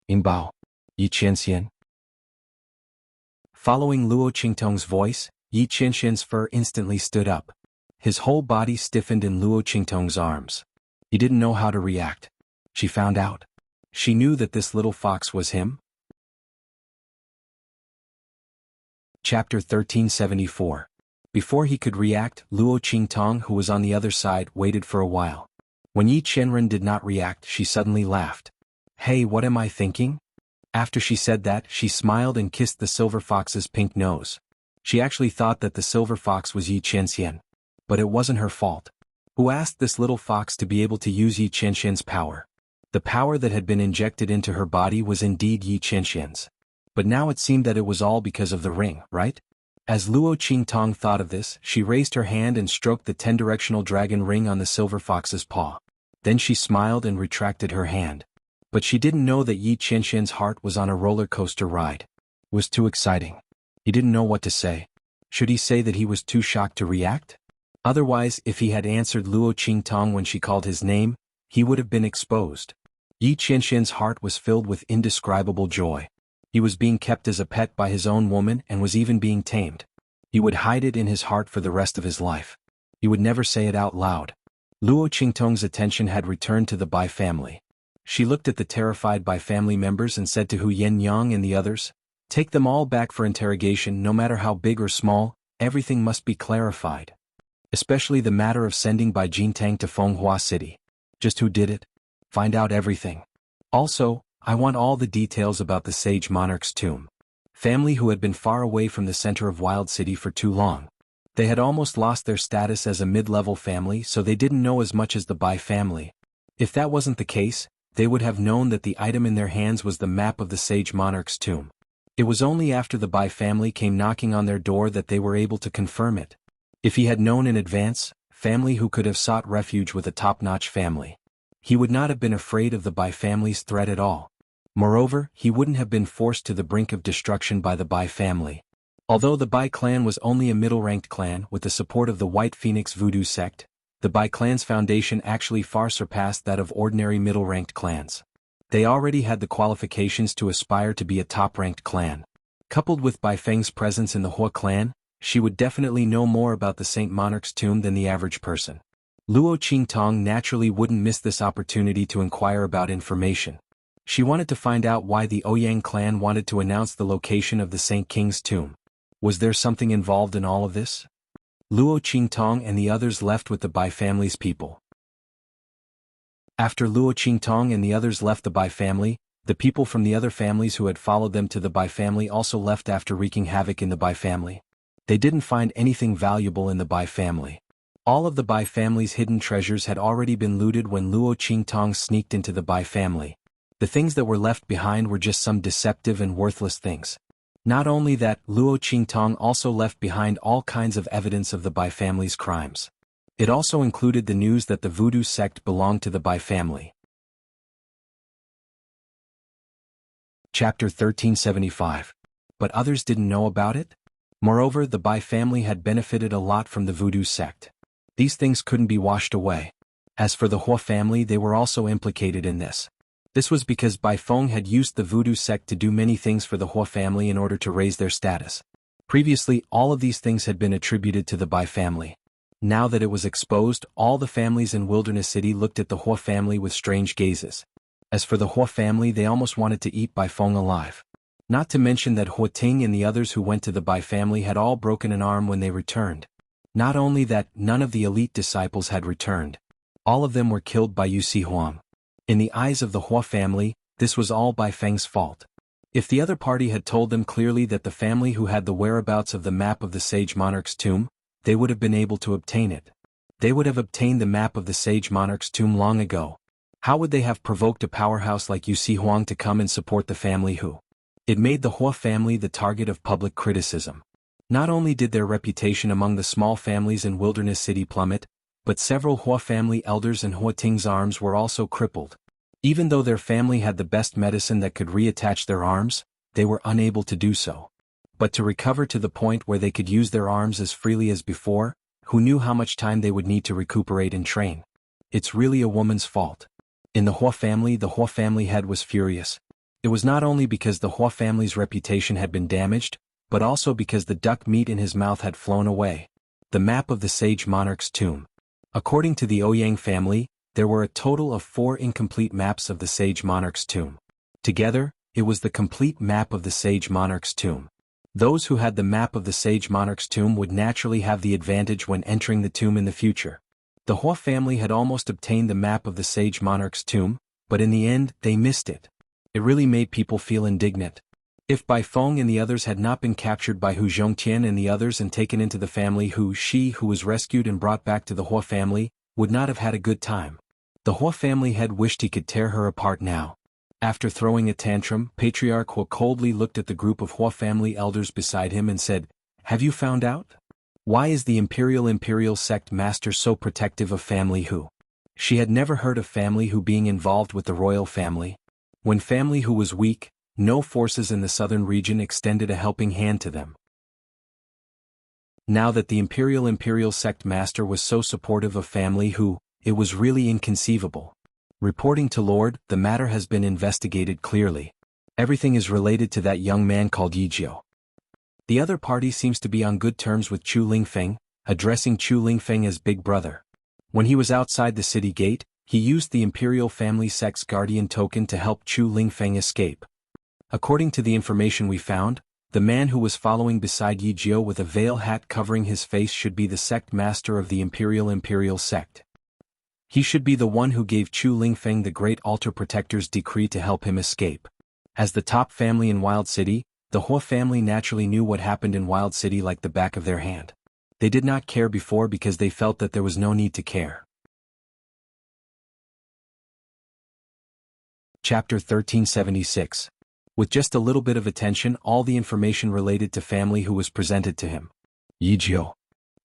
"Ingbao, Yi Chenxian." Following Luo Qingtong's voice, Yi Chenxian's fur instantly stood up. His whole body stiffened in Luo Qingtong's arms. He didn't know how to react. She found out. She knew that this little fox was him. Chapter 1374. Before he could react, Luo Qingtong, who was on the other side, waited for a while. When Yi Chenren did not react, she suddenly laughed. "Hey, what am I thinking?" After she said that, she smiled and kissed the silver fox's pink nose. She actually thought that the silver fox was xianxia. But it wasn't her fault. Who asked this little fox to be able to use xianxia's power? The power that had been injected into her body was indeed xianxia's. But now it seemed that it was all because of the ring, right? As Luo Qingtong thought of this, she raised her hand and stroked the 10-directional dragon ring on the silver fox's paw. Then she smiled and retracted her hand. But she didn't know that xianxia's heart was on a roller coaster ride. It was too exciting. He didn't know what to say. Should he say that he was too shocked to react? Otherwise, if he had answered Luo Qingtong when she called his name, he would have been exposed. Xianxia's heart was filled with indescribable joy. He was being kept as a pet by his own woman and was even being tamed. He would hide it in his heart for the rest of his life. He would never say it out loud. Luo Qingtong's attention had returned to the Bai family. She looked at the terrified Bai family members and said to Hu Yenyang and the others, "Take them all back for interrogation, no matter how big or small, everything must be clarified. Especially the matter of sending Bai Jintang to Fenghua City. Just who did it? Find out everything. Also, I want all the details about the sage monarch's tomb. Family who had been far away from the center of Wild City for too long. They had almost lost their status as a mid-level family, so they didn't know as much as the Bai family. If that wasn't the case, they would have known that the item in their hands was the map of the sage monarch's tomb. It was only after the Bai family came knocking on their door that they were able to confirm it. If he had known in advance, family who could have sought refuge with a top-notch family. He would not have been afraid of the Bai family's threat at all. Moreover, he wouldn't have been forced to the brink of destruction by the Bai family. Although the Bai clan was only a middle-ranked clan with the support of the White Phoenix Voodoo sect, the Bai clan's foundation actually far surpassed that of ordinary middle-ranked clans. They already had the qualifications to aspire to be a top-ranked clan. Coupled with Bai Feng's presence in the Hua clan, she would definitely know more about the Saint Monarch's tomb than the average person. Luo Qingtong naturally wouldn't miss this opportunity to inquire about information. She wanted to find out why the Ouyang clan wanted to announce the location of the Saint King's tomb. Was there something involved in all of this? Luo Qingtong and the others left with the Bai family's people. After Luo Qingtong and the others left the Bai family, the people from the other families who had followed them to the Bai family also left after wreaking havoc in the Bai family. They didn't find anything valuable in the Bai family. All of the Bai family's hidden treasures had already been looted when Luo Qingtong sneaked into the Bai family. The things that were left behind were just some deceptive and worthless things. Not only that, Luo Qingtong also left behind all kinds of evidence of the Bai family's crimes. It also included the news that the Voodoo sect belonged to the Bai family. Chapter 1375. But others didn't know about it? Moreover, the Bai family had benefited a lot from the Voodoo sect. These things couldn't be washed away. As for the Hua family, they were also implicated in this. This was because Bai Feng had used the Voodoo sect to do many things for the Hua family in order to raise their status. Previously, all of these things had been attributed to the Bai family. Now that it was exposed, all the families in Wilderness City looked at the Hua family with strange gazes. As for the Hua family, they almost wanted to eat Bai Feng alive. Not to mention that Hua Ting and the others who went to the Bai family had all broken an arm when they returned. Not only that, none of the elite disciples had returned. All of them were killed by xuanhuan. In the eyes of the Hua family, this was all Bai Feng's fault. If the other party had told them clearly that the family who had the whereabouts of the map of the sage monarch's tomb, they would have been able to obtain it. They would have obtained the map of the sage monarch's tomb long ago. How would they have provoked a powerhouse like xuanhuan to come and support the family who? It made the Hua family the target of public criticism. Not only did their reputation among the small families in Wilderness City plummet, but several Hua family elders and Hua Ting's arms were also crippled. Even though their family had the best medicine that could reattach their arms, they were unable to do so. But to recover to the point where they could use their arms as freely as before, who knew how much time they would need to recuperate and train? It's really a woman's fault. In the Hua family head was furious. It was not only because the Hua family's reputation had been damaged, but also because the duck meat in his mouth had flown away. The map of the sage monarch's tomb. According to the Ouyang family, there were a total of 4 incomplete maps of the sage monarch's tomb. Together, it was the complete map of the sage monarch's tomb. Those who had the map of the sage monarch's tomb would naturally have the advantage when entering the tomb in the future. The Hua family had almost obtained the map of the sage monarch's tomb, but in the end, they missed it. It really made people feel indignant. If Bai Feng and the others had not been captured by Hu Zhongtian and the others and taken into the family, she who was rescued and brought back to the Hua family, would not have had a good time. The Hua family had wished he could tear her apart now. After throwing a tantrum, Patriarch Hua coldly looked at the group of Hua family elders beside him and said, "Have you found out? Why is the Imperial sect master so protective of family Hu?" She had never heard of family Hu being involved with the royal family. When family Hu was weak, no forces in the southern region extended a helping hand to them. Now that the Imperial sect master was so supportive of family Hu, it was really inconceivable. Reporting to Lord, the matter has been investigated clearly. Everything is related to that young man called Yizhou. The other party seems to be on good terms with Chu Lingfeng, addressing Chu Lingfeng as Big Brother. When he was outside the city gate, he used the Imperial family sect's guardian token to help Chu Lingfeng escape. According to the information we found, the man who was following beside Yizhou with a veil hat covering his face should be the sect master of the Imperial sect. He should be the one who gave Chu Lingfeng the Great Altar Protector's decree to help him escape. As the top family in Wild City, the Hua family naturally knew what happened in Wild City like the back of their hand. They did not care before because they felt that there was no need to care. Chapter 1376. With just a little bit of attention, all the information related to family Hu was presented to him. Yizhou.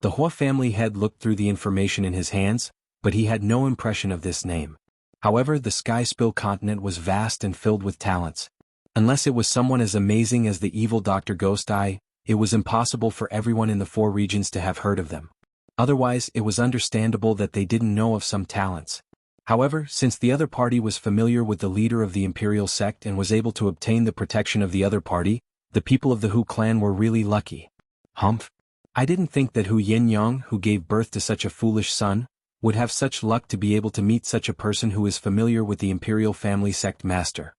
The Hua family head looked through the information in his hands, but he had no impression of this name. However, the Sky Spill continent was vast and filled with talents. Unless it was someone as amazing as the evil Dr. Ghost Eye, it was impossible for everyone in the 4 regions to have heard of them. Otherwise, it was understandable that they didn't know of some talents. However, since the other party was familiar with the leader of the Imperial sect and was able to obtain the protection of the other party, the people of the Hu clan were really lucky. Humph. I didn't think that Hu Yinyang, who gave birth to such a foolish son, would have such luck to be able to meet such a person who is familiar with the Imperial family sect master.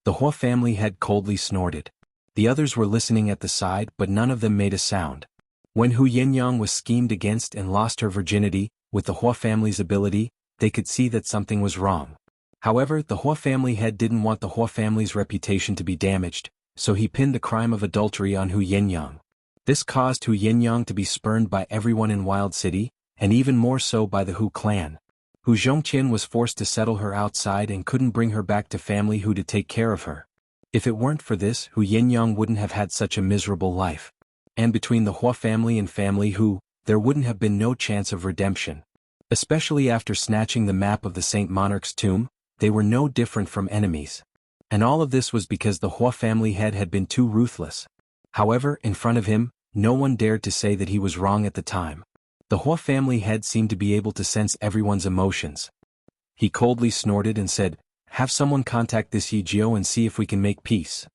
The Hua family head coldly snorted. The others were listening at the side, but none of them made a sound. When Hu Yinyang was schemed against and lost her virginity, with the Hua family's ability, they could see that something was wrong. However, the Hua family head didn't want the Hua family's reputation to be damaged, so he pinned the crime of adultery on Hu Yinyang. This caused Hu Yinyang to be spurned by everyone in Wild City, and even more so by the Hu clan. Hu Zhongtian was forced to settle her outside and couldn't bring her back to family Hu to take care of her. If it weren't for this, Hu Yinyang wouldn't have had such a miserable life. And between the Hua family and family Hu, there wouldn't have been no chance of redemption. Especially after snatching the map of the Saint Monarch's tomb, they were no different from enemies. And all of this was because the Hua family head had been too ruthless. However, in front of him, no one dared to say that he was wrong at the time. The Hua family head seemed to be able to sense everyone's emotions. He coldly snorted and said, "Have someone contact this Yizhou and see if we can make peace.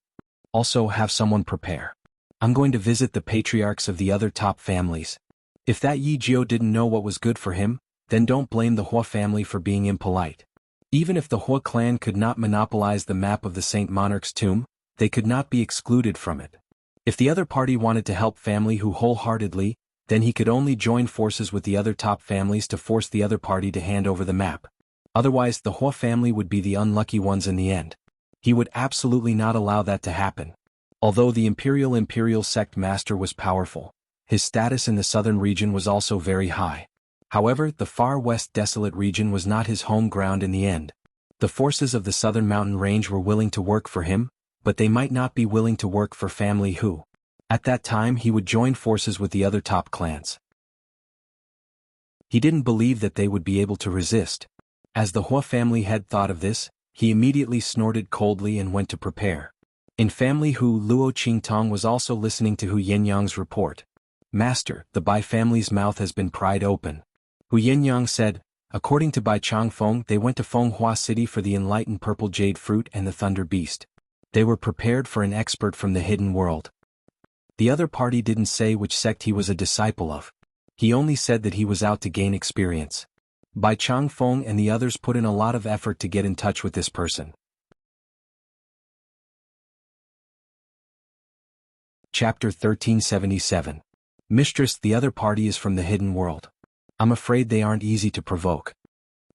Also have someone prepare. I'm going to visit the patriarchs of the other top families. If that Yizhou didn't know what was good for him, then don't blame the Hua family for being impolite. Even if the Hua clan could not monopolize the map of the Saint Monarch's tomb, they could not be excluded from it. If the other party wanted to help family Hu wholeheartedly, then he could only join forces with the other top families to force the other party to hand over the map. Otherwise, the Hua family would be the unlucky ones in the end. He would absolutely not allow that to happen. Although the Imperial sect master was powerful, his status in the southern region was also very high. However, the far west desolate region was not his home ground in the end. The forces of the southern mountain range were willing to work for him, but they might not be willing to work for family Hu. At that time he would join forces with the other top clans. He didn't believe that they would be able to resist. As the Hua family head thought of this, he immediately snorted coldly and went to prepare. In family Hu, Luo Qingtong was also listening to Hu Yinyang's report. "Master, the Bai family's mouth has been pried open." Hu Yinyang said, "According to Bai Changfeng, they went to Fenghua City for the enlightened purple jade fruit and the thunder beast. They were prepared for an expert from the hidden world." The other party didn't say which sect he was a disciple of. He only said that he was out to gain experience. Bai Changfeng and the others put in a lot of effort to get in touch with this person. Chapter 1377. Mistress, the other party is from the hidden world. I'm afraid they aren't easy to provoke.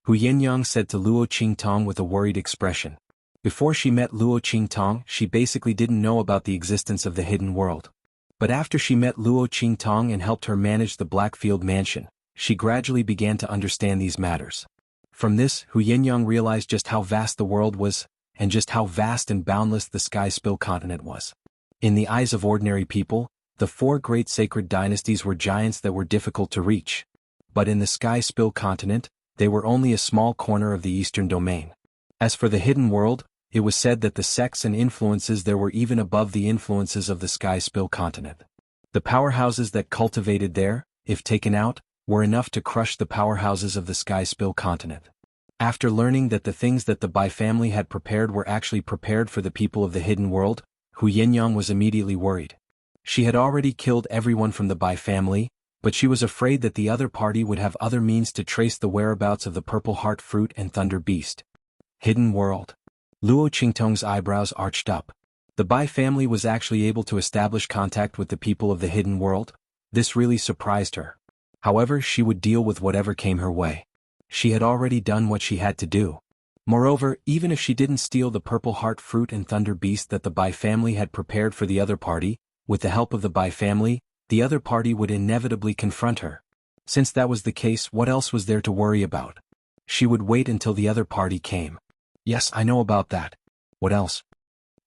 Hu Yinyang said to Luo Qingtong with a worried expression. Before she met Luo Qingtong, she basically didn't know about the existence of the hidden world. But after she met Luo Qingtong and helped her manage the Blackfield Mansion, she gradually began to understand these matters. From this, Hu Yinyang realized just how vast the world was, and just how vast and boundless the Sky Spill continent was. In the eyes of ordinary people, the four great sacred dynasties were giants that were difficult to reach. But in the Sky Spill continent, they were only a small corner of the eastern domain. As for the hidden world, it was said that the sects and influences there were even above the influences of the Sky Spill continent. The powerhouses that cultivated there, if taken out, were enough to crush the powerhouses of the Sky Spill continent. After learning that the things that the Bai family had prepared were actually prepared for the people of the hidden world, Hu Yinyang was immediately worried. She had already killed everyone from the Bai family, but she was afraid that the other party would have other means to trace the whereabouts of the Purple Heart Fruit and Thunder Beast. Hidden world. Luo Qingtong's eyebrows arched up. The Bai family was actually able to establish contact with the people of the hidden world. This really surprised her. However, she would deal with whatever came her way. She had already done what she had to do. Moreover, even if she didn't steal the Purple Heart Fruit and Thunder Beast that the Bai family had prepared for the other party, with the help of the Bai family, the other party would inevitably confront her. Since that was the case, what else was there to worry about? She would wait until the other party came. Yes, I know about that. What else?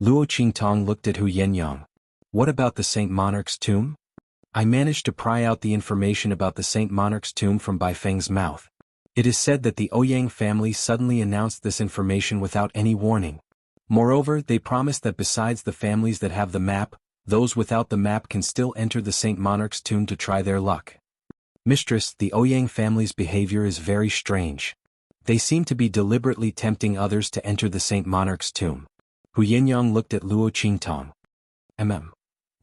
Luo Qingtong looked at Hu Yinyang. What about the Saint Monarch's tomb? I managed to pry out the information about the Saint Monarch's tomb from Bai Feng's mouth. It is said that the Ouyang family suddenly announced this information without any warning. Moreover, they promised that besides the families that have the map, those without the map can still enter the Saint Monarch's tomb to try their luck. Mistress, the Ouyang family's behavior is very strange. They seem to be deliberately tempting others to enter the Saint Monarch's tomb. Hu Yinyang looked at Luo Qingtong.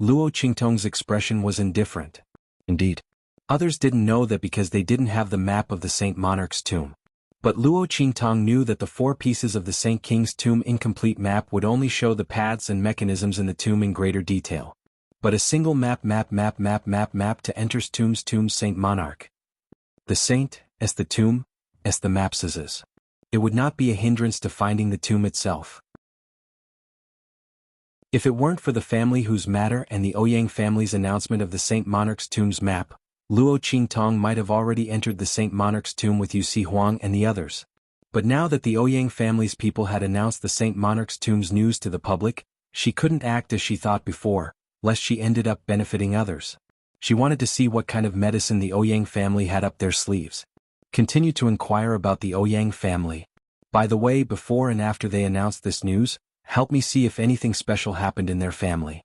Luo Qingtong's expression was indifferent. Indeed. Others didn't know that because they didn't have the map of the Saint Monarch's tomb. But Luo Qingtong knew that the 4 pieces of the Saint King's tomb incomplete map would only show the paths and mechanisms in the tomb in greater detail. But a single map to enters tomb Saint Monarch. The saint, as the tomb, as the maps is. It would not be a hindrance to finding the tomb itself. If it weren't for the family whose matter and the Ouyang family's announcement of the Saint Monarch's tomb's map, Luo Qingtong might have already entered the Saint Monarch's tomb with xuanhuan and the others. But now that the Ouyang family's people had announced the Saint Monarch's tomb's news to the public, she couldn't act as she thought before, lest she ended up benefiting others. She wanted to see what kind of medicine the Ouyang family had up their sleeves. Continue to inquire about the Ouyang family. By the way, before and after they announced this news, help me see if anything special happened in their family.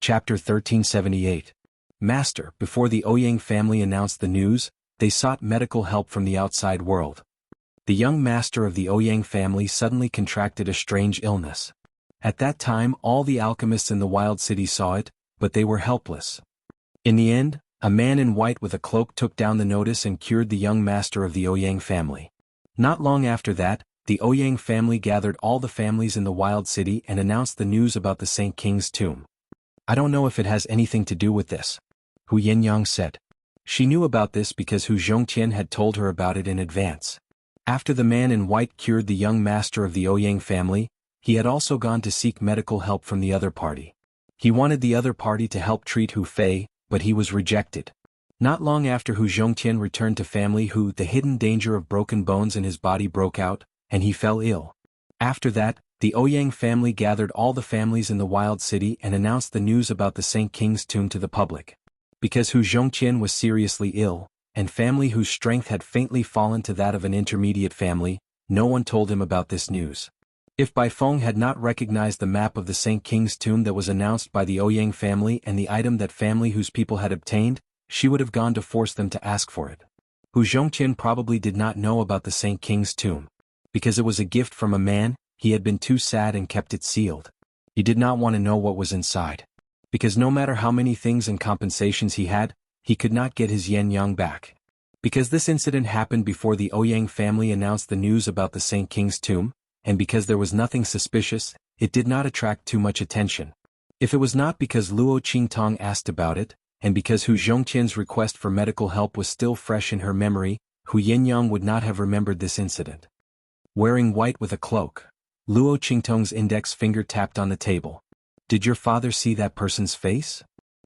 Chapter 1378. Master, before the Ouyang family announced the news, they sought medical help from the outside world. The young master of the Ouyang family suddenly contracted a strange illness. At that time all the alchemists in the wild city saw it, but they were helpless. In the end, a man in white with a cloak took down the notice and cured the young master of the Ouyang family. Not long after that, the Ouyang family gathered all the families in the wild city and announced the news about the Saint King's tomb. I don't know if it has anything to do with this, Hu Yinyang said. She knew about this because Hu Zhongtian had told her about it in advance. After the man in white cured the young master of the Ouyang family, he had also gone to seek medical help from the other party. He wanted the other party to help treat Hu Fei, but he was rejected. Not long after Hu Zhongtian returned to family, the hidden danger of broken bones in his body broke out, and he fell ill. After that, the Ouyang family gathered all the families in the wild city and announced the news about the Saint King's tomb to the public. Because Hu Zhongtian was seriously ill, and family whose strength had faintly fallen to that of an intermediate family, no one told him about this news. If Bai Feng had not recognized the map of the Saint King's tomb that was announced by the Ouyang family and the item that family whose people had obtained, she would have gone to force them to ask for it. Hu Zhongtian probably did not know about the Saint King's tomb. Because it was a gift from a man, he had been too sad and kept it sealed. He did not want to know what was inside. Because no matter how many things and compensations he had, he could not get his yen yang back. Because this incident happened before the Ouyang family announced the news about the Saint King's tomb, and because there was nothing suspicious, it did not attract too much attention. If it was not because Luo Qingtong asked about it, and because Hu Zhongtian's request for medical help was still fresh in her memory, Hu Yinyang would not have remembered this incident. Wearing white with a cloak. Luo Qingtong's index finger tapped on the table. Did your father see that person's face?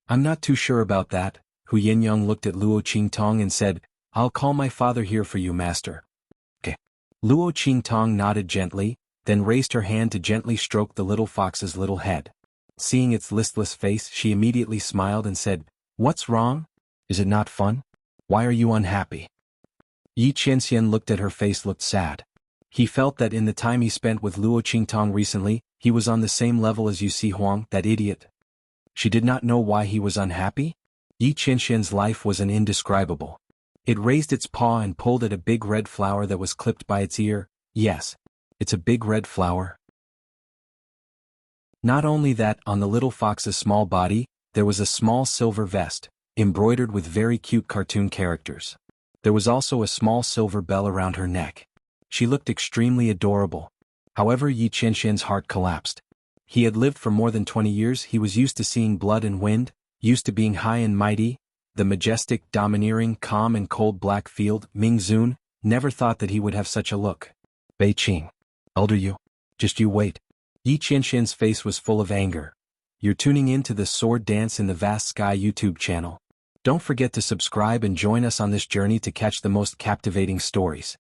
I'm not too sure about that. Hu Yinyang looked at Luo Qingtong and said, I'll call my father here for you, master. Okay. Luo Qingtong nodded gently, then raised her hand to gently stroke the little fox's little head. Seeing its listless face, she immediately smiled and said, What's wrong? Is it not fun? Why are you unhappy? Yi Qianxian looked at her face, looked sad. He felt that in the time he spent with Luo Qingtong recently, he was on the same level as Xuanhuan, that idiot. She did not know why he was unhappy? Yi Qianxian's life was an indescribable. It raised its paw and pulled at a big red flower that was clipped by its ear. Yes, it's a big red flower. Not only that, on the little fox's small body, there was a small silver vest, embroidered with very cute cartoon characters. There was also a small silver bell around her neck. She looked extremely adorable. However, Yi Qianxian's heart collapsed. He had lived for more than 20 years, he was used to seeing blood and wind, used to being high and mighty, the majestic, domineering, calm and cold black field, Ming Zun, never thought that he would have such a look. Bei Qing. Elder you. Just you wait. Yi Qianxian's face was full of anger. You're tuning in to the Sword Dance in the Vast Sky YouTube channel. Don't forget to subscribe and join us on this journey to catch the most captivating stories.